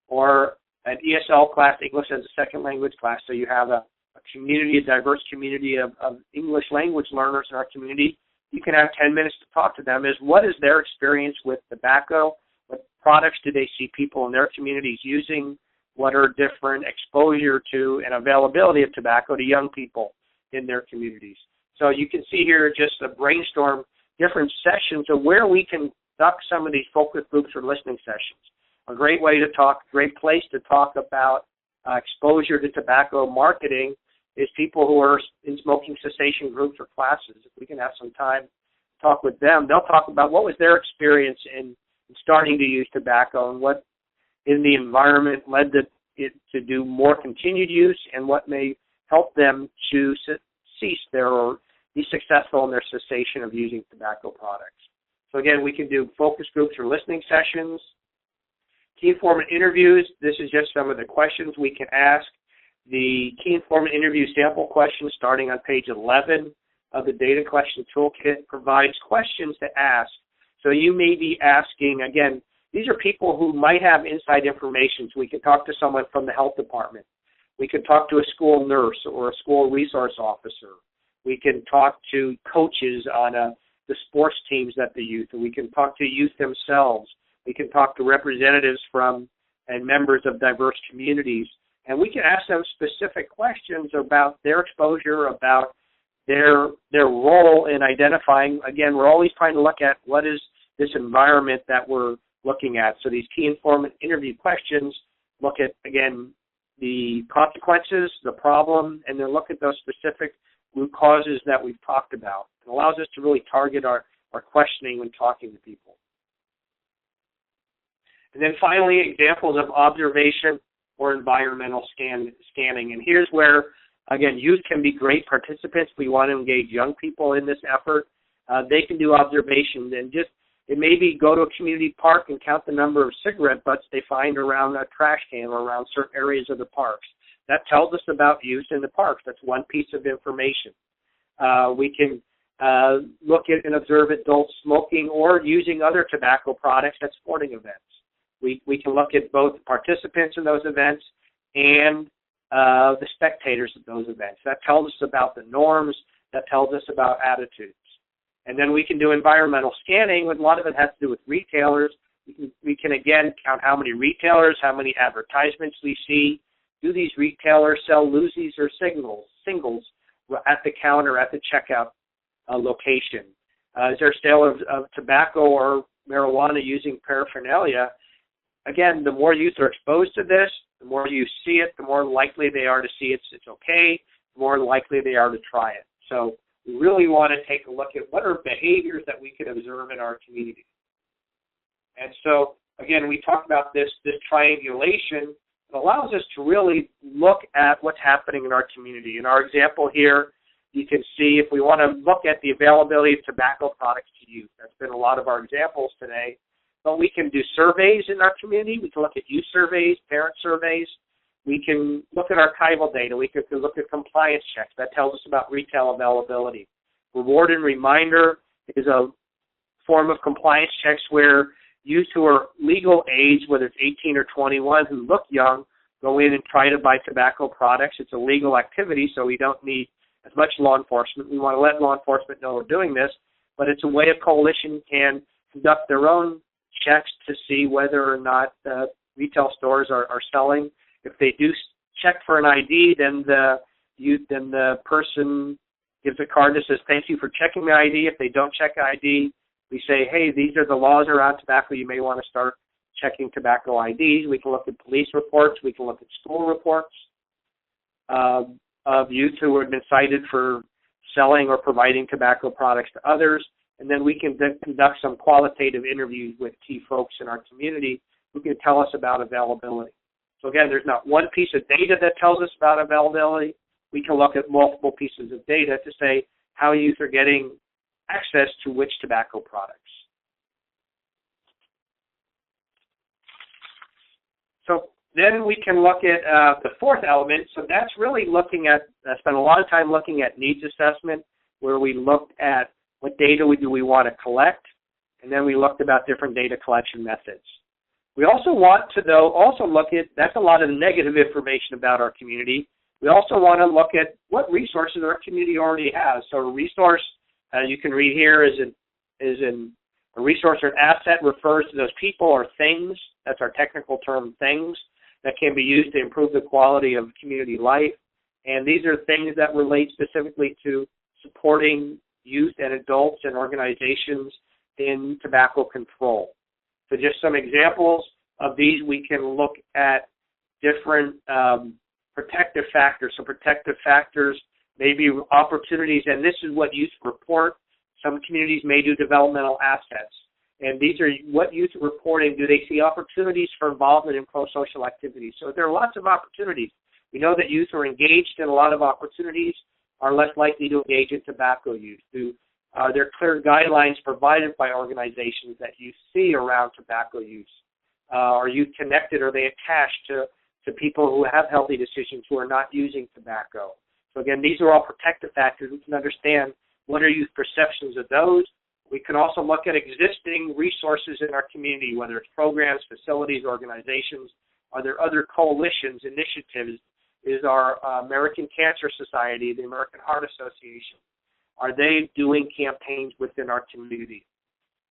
or an ESL class, English as a second language class, so you have a a diverse community of English language learners in our community, you can have 10 minutes to talk to them, is what is their experience with tobacco? What products do they see people in their communities using? What are different exposure to and availability of tobacco to young people in their communities? So you can see here just a brainstorm different sessions of where we can conduct some of these focus groups or listening sessions. A great way to talk, great place to talk about exposure to tobacco marketing is people who are in smoking cessation groups or classes. If we can have some time to talk with them, they'll talk about what was their experience in starting to use tobacco and what in the environment led it to do more continued use and what may help them to cease their or be successful in their cessation of using tobacco products. So again, we can do focus groups or listening sessions. Key informant interviews, this is just some of the questions we can ask. The key informant interview sample questions starting on page 11 of the data collection toolkit provides questions to ask. So you may be asking, again, these are people who might have inside information. So we could talk to someone from the health department. We could talk to a school nurse or a school resource officer. We can talk to coaches on the sports teams that they use. We can talk to youth themselves. We can talk to representatives from and members of diverse communities. And we can ask them specific questions about their exposure, about their role in identifying. Again, we're always trying to look at what is this environment that we're looking at. So these key informant interview questions look at, again, the consequences, the problem, and then look at those specific root causes that we've talked about. It allows us to really target our questioning when talking to people. And then finally, examples of observation or environmental scanning. And here's where, again, youth can be great participants. We want to engage young people in this effort. They can do observations and just, it may be go to a community park and count the number of cigarette butts they find around a trash can or around certain areas of the parks. That tells us about youth in the parks. That's one piece of information. We can look at and observe adults smoking or using other tobacco products at sporting events. We can look at both participants in those events and the spectators of those events. That tells us about the norms. That tells us about attitudes. And then we can do environmental scanning. A lot of it has to do with retailers. We can again, count how many retailers, how many advertisements we see. Do these retailers sell loosies or singles at the counter, at the checkout location? Is there sale of tobacco or marijuana using paraphernalia? Again, the more youth are exposed to this, the more you see it, the more likely they are to see it's okay, the more likely they are to try it. So we really want to take a look at what are behaviors that we can observe in our community. And so, again, we talk about this triangulation. It allows us to really look at what's happening in our community. In our example here, you can see if we want to look at the availability of tobacco products to youth. That's been a lot of our examples today. But we can do surveys in our community. We can look at youth surveys, parent surveys. We can look at archival data. We can look at compliance checks. That tells us about retail availability. Reward and reminder is a form of compliance checks where youth who are legal age, whether it's 18 or 21, who look young, go in and try to buy tobacco products. It's a legal activity, so we don't need as much law enforcement. We want to let law enforcement know we're doing this, but it's a way a coalition can conduct their own checks to see whether or not retail stores are selling. If they do check for an ID, then the person gives a card that says, "Thank you for checking the ID." If they don't check ID, we say, "Hey, these are the laws around tobacco. You may want to start checking tobacco IDs." We can look at police reports. We can look at school reports of youth who have been cited for selling or providing tobacco products to others. And then we can then conduct some qualitative interviews with key folks in our community who can tell us about availability. So again, there's not one piece of data that tells us about availability. We can look at multiple pieces of data to say how youth are getting access to which tobacco products. So then we can look at the fourth element. So that's really looking at, I spent a lot of time looking at needs assessment, where we looked at what data do we want to collect, and then we looked about different data collection methods. We also want to, though, also look at, that's a lot of negative information about our community. We also want to look at what resources our community already has. So a resource, you can read here, a resource or an asset refers to those people or things, that's our technical term, things, that can be used to improve the quality of community life. And these are things that relate specifically to supporting youth and adults and organizations in tobacco control. So just some examples of these, we can look at different protective factors. So protective factors may be opportunities, and this is what youth report. Some communities may do developmental assets. And these are what youth are reporting. Do they see opportunities for involvement in pro-social activities? So there are lots of opportunities. We know that youth are engaged in a lot of opportunities, are less likely to engage in tobacco use. There are clear guidelines provided by organizations that you see around tobacco use. Are youth connected? Are they attached to people who have healthy decisions who are not using tobacco? So again, these are all protective factors. We can understand what are youth perceptions of those. We can also look at existing resources in our community, whether it's programs, facilities, organizations. Are there other coalitions, initiatives? Is our American Cancer Society, the American Heart Association, are they doing campaigns within our community?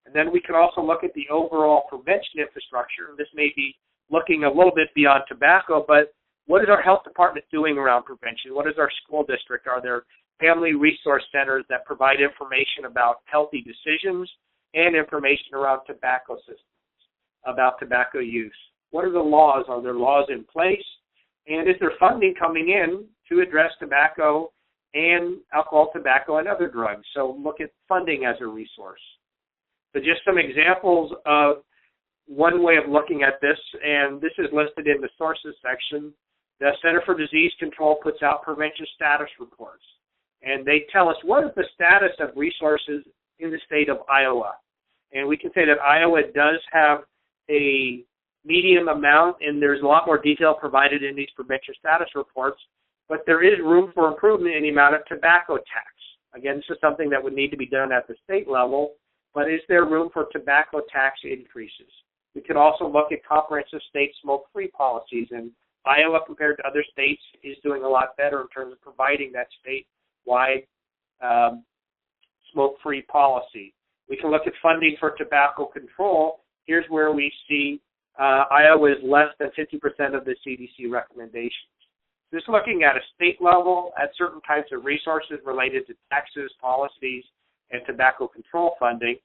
And then we can also look at the overall prevention infrastructure. This may be looking a little bit beyond tobacco, but what is our health department doing around prevention? What is our school district? Are there family resource centers that provide information about healthy decisions and information around tobacco systems, about tobacco use? What are the laws? Are there laws in place? And is there funding coming in to address tobacco and alcohol, tobacco, and other drugs? So look at funding as a resource. So just some examples of one way of looking at this, and this is listed in the sources section. The Center for Disease Control puts out prevention status reports, and they tell us what is the status of resources in the state of Iowa. And we can say that Iowa does have a medium amount, and there's a lot more detail provided in these prevention status reports, but there is room for improvement in the amount of tobacco tax. Again, this is something that would need to be done at the state level, but is there room for tobacco tax increases? We could also look at comprehensive state smoke-free policies, and Iowa, compared to other states, is doing a lot better in terms of providing that statewide smoke-free policy. We can look at funding for tobacco control. Here's where we see Iowa is less than 50% of the CDC recommendations. Just looking at a state level, at certain types of resources related to taxes, policies, and tobacco control funding.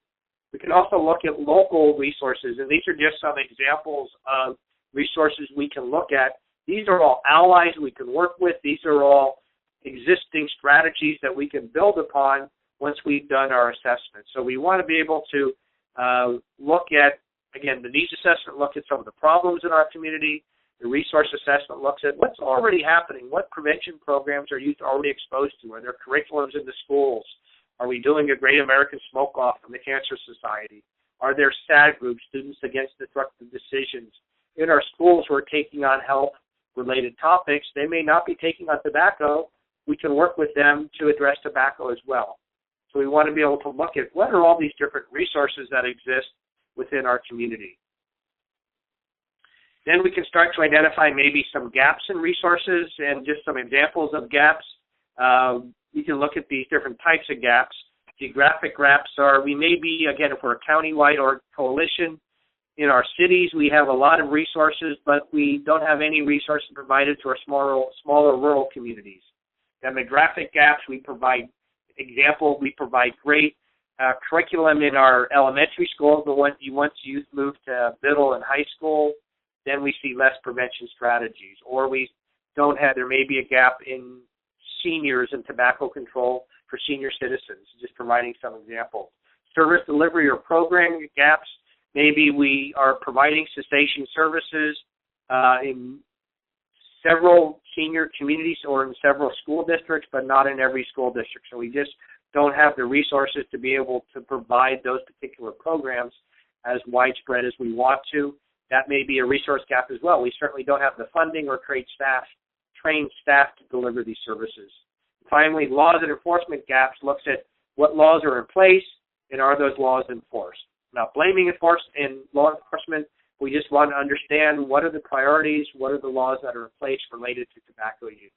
We can also look at local resources, and these are just some examples of resources we can look at. These are all allies we can work with. These are all existing strategies that we can build upon once we've done our assessment. So we want to be able to look at, again, the needs assessment looks at some of the problems in our community. The resource assessment looks at what's already happening. What prevention programs are youth already exposed to? Are there curriculums in the schools? Are we doing a Great American Smoke-Off from the Cancer Society? Are there SAD groups, Students Against Destructive Decisions? In our schools who are taking on health-related topics, they may not be taking on tobacco. We can work with them to address tobacco as well. So we want to be able to look at what are all these different resources that exist within our community. Then we can start to identify maybe some gaps in resources and just some examples of gaps. We can look at these different types of gaps. Geographic gaps are, we may be, again, if we're a countywide or coalition, in our cities we have a lot of resources, but we don't have any resources provided to our smaller rural communities. Demographic gaps, we provide great curriculum in our elementary schools, but once youth move to middle and high school, then we see less prevention strategies. Or we don't have, there may be a gap in seniors and tobacco control for senior citizens, just providing some examples. Service delivery or program gaps, maybe we are providing cessation services in several senior communities or in several school districts, but not in every school district. So we just don't have the resources to be able to provide those particular programs as widespread as we want to. That may be a resource gap as well. We certainly don't have the funding or trained staff to deliver these services. Finally, laws and enforcement gaps looks at what laws are in place and are those laws enforced. Not blaming law enforcement, we just want to understand what are the priorities, what are the laws that are in place related to tobacco use.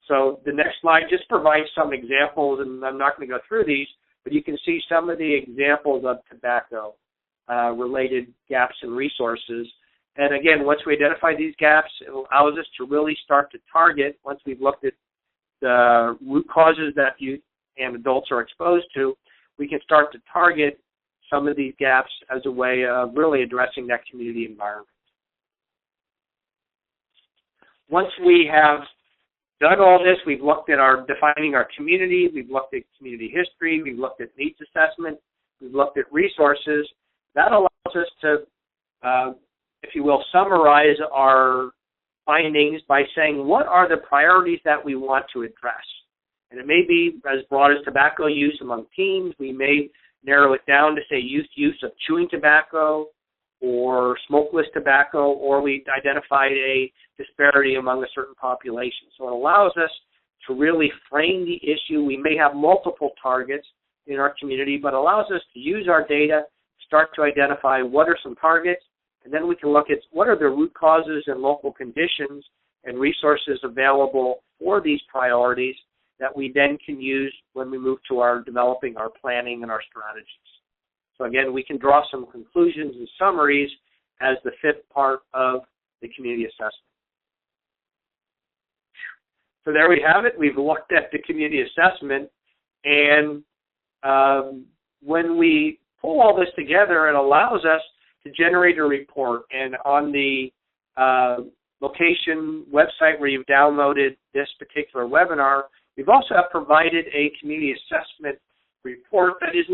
So the next slide just provides some examples, and I'm not going to go through these, but you can see some of the examples of tobacco-related gaps in resources. And again, once we identify these gaps, it allows us to really start to target, once we've looked at the root causes that youth and adults are exposed to, we can start to target some of these gaps as a way of really addressing that community environment. Once we have done all this, we've looked at defining our community, we've looked at community history, we've looked at needs assessment, we've looked at resources. That allows us to, if you will, summarize our findings by saying what are the priorities that we want to address. And it may be as broad as tobacco use among teens. We may narrow it down to say youth use of chewing tobacco or smokeless tobacco, or we identified a disparity among a certain population. So it allows us to really frame the issue. We may have multiple targets in our community, but allows us to use our data, start to identify what are some targets, and then we can look at what are the root causes and local conditions and resources available for these priorities that we then can use when we move to our developing our planning and our strategies. So again, we can draw some conclusions and summaries as the fifth part of the community assessment. So there we have it. We've looked at the community assessment, and when we pull all this together, it allows us to generate a report. And on the location website where you've downloaded this particular webinar, we've also provided a community assessment report that is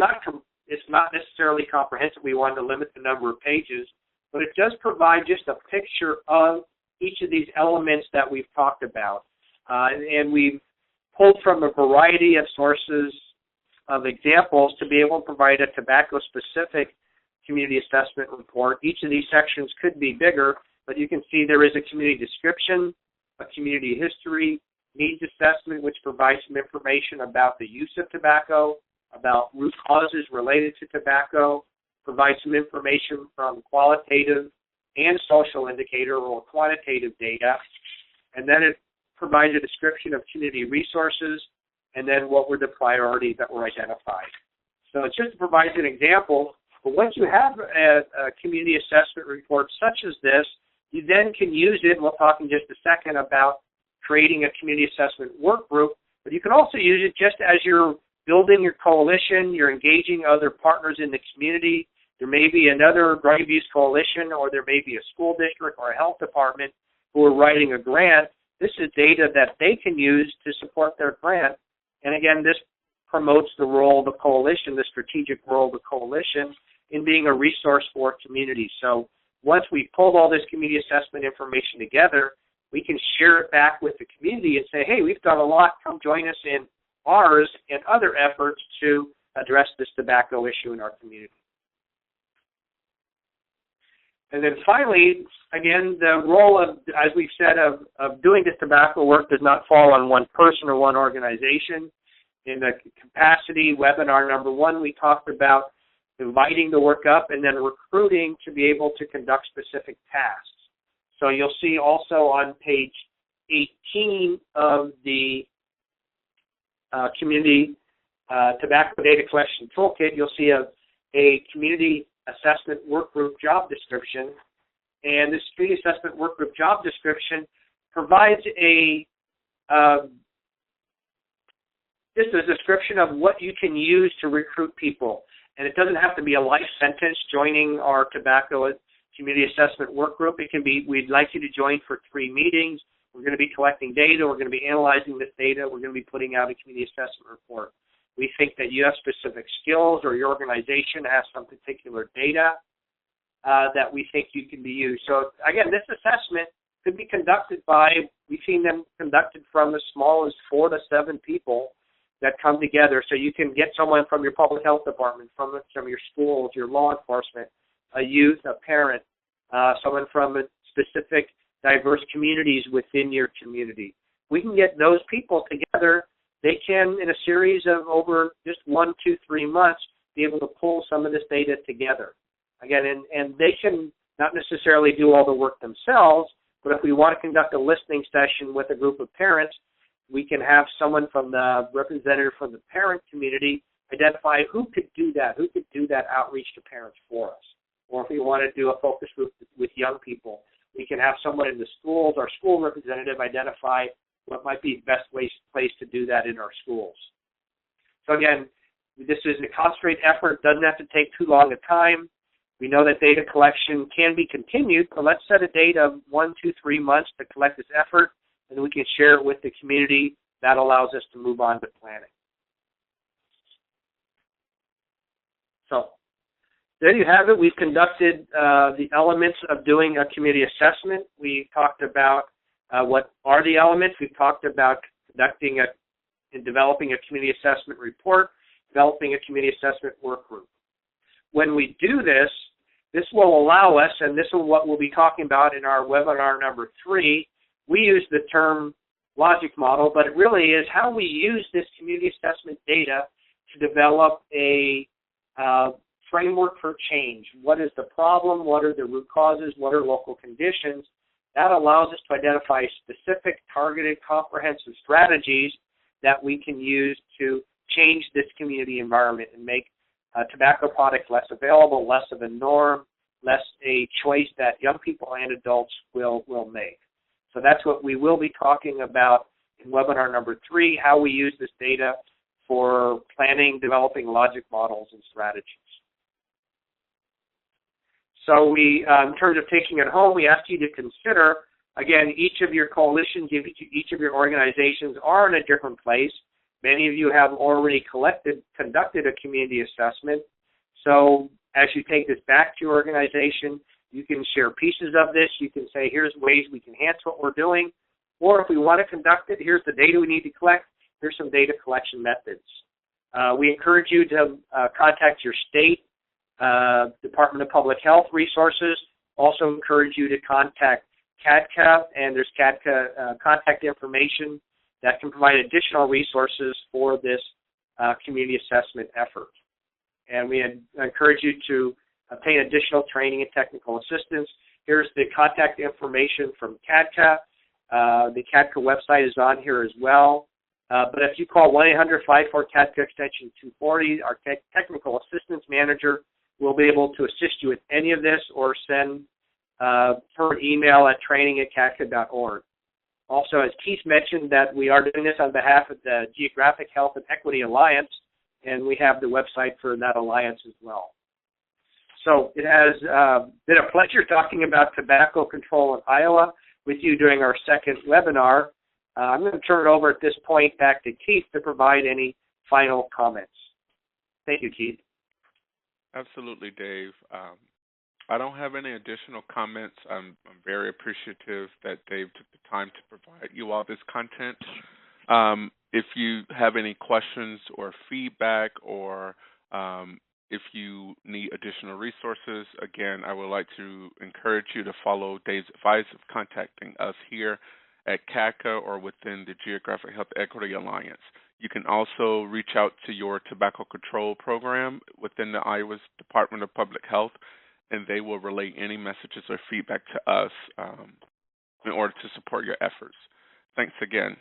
it's not necessarily comprehensive. We wanted to limit the number of pages, but it does provide just a picture of each of these elements that we've talked about. And we've pulled from a variety of sources of examples to be able to provide a tobacco-specific community assessment report. Each of these sections could be bigger, but you can see there is a community description, a community history, needs assessment, which provides some information about the use of tobacco, about root causes related to tobacco, provides some information from qualitative and social indicator or quantitative data, and then it provides a description of community resources, and then what were the priorities that were identified. So it just provides an example, but once you have a community assessment report such as this, you then can use it, and we'll talk in just a second about creating a community assessment work group, but you can also use it just as you're building your coalition, you're engaging other partners in the community. There may be another drug abuse coalition, or there may be a school district or a health department who are writing a grant. This is data that they can use to support their grant. And again, this promotes the role of the coalition, the strategic role of the coalition in being a resource for communities. So once we pulled all this community assessment information together, we can share it back with the community and say, hey, we've done a lot. Come join us in ours and other efforts to address this tobacco issue in our community. And then finally, again, the role of, as we've said, of doing this tobacco work does not fall on one person or one organization. In the capacity webinar number 1, we talked about dividing the work up and then recruiting to be able to conduct specific tasks. So you'll see also on page 18 of the Community Tobacco Data Collection Toolkit, you'll see a community assessment work group job description. And this community assessment work group job description provides just a description of what you can use to recruit people. And it doesn't have to be a life sentence joining our tobacco community assessment work group. It can be, we'd like you to join for 3 meetings. We're going to be collecting data. We're going to be analyzing this data. We're going to be putting out a community assessment report. We think that you have specific skills, or your organization has some particular data that we think you can be used. So again, this assessment could be conducted by, we've seen them conducted from as small as 4 to 7 people that come together. So you can get someone from your public health department, from your schools, your law enforcement, a youth, a parent, someone from a specific diverse communities within your community. We can get those people together. They can, in a series of over just 1, 2, 3 months, be able to pull some of this data together. Again, and they can not necessarily do all the work themselves, but if we want to conduct a listening session with a group of parents, we can have someone from the representative from the parent community identify who could do that outreach to parents for us. Or if we want to do a focus group with young people, we can have someone in the schools, our school representative, identify what might be the best place to do that in our schools. So again, this is a concentrated effort, doesn't have to take too long a time. We know that data collection can be continued, but let's set a date of 1, 2, 3 months to collect this effort, and then we can share it with the community. That allows us to move on to planning. So there you have it. We've conducted the elements of doing a community assessment. We talked about what are the elements. We've talked about conducting and developing a community assessment report, developing a community assessment work group. When we do this, this will allow us, and this is what we'll be talking about in our webinar number 3, we use the term logic model, but it really is how we use this community assessment data to develop a framework for change. What is the problem? What are the root causes? What are local conditions? That allows us to identify specific, targeted, comprehensive strategies that we can use to change this community environment and make tobacco products less available, less of a norm, less a choice that young people and adults will make. So that's what we will be talking about in webinar number 3, how we use this data for planning, developing logic models and strategies. So we, in terms of taking it home, we ask you to consider, again, each of your coalitions, each of your organizations are in a different place. Many of you have already conducted a community assessment. So as you take this back to your organization, you can share pieces of this. You can say, here's ways we can enhance what we're doing. Or if we want to conduct it, here's the data we need to collect. Here's some data collection methods. We encourage you to contact your state Department of Public Health resources. Also encourage you to contact CADCA, and there's CADCA contact information that can provide additional resources for this community assessment effort. And we encourage you to obtain additional training and technical assistance. Here's the contact information from CADCA. The CADCA website is on here as well. But if you call 1-800-54-CADCA extension 240, our technical assistance manager will be able to assist you with any of this, or send her an email at training@cadca.org. Also, as Keith mentioned, that we are doing this on behalf of the Geographic Health and Equity Alliance, and we have the website for that alliance as well. So it has been a pleasure talking about tobacco control in Iowa with you during our second webinar. I'm going to turn it over at this point back to Keith to provide any final comments. Thank you, Keith. Absolutely, Dave. I don't have any additional comments. I'm very appreciative that Dave took the time to provide you all this content. If you have any questions or feedback, or if you need additional resources, again, I would like to encourage you to follow Dave's advice of contacting us here at CADCA or within the Geographic Health Equity Alliance. You can also reach out to your tobacco control program within the Iowa Department of Public Health, and they will relay any messages or feedback to us in order to support your efforts. Thanks again.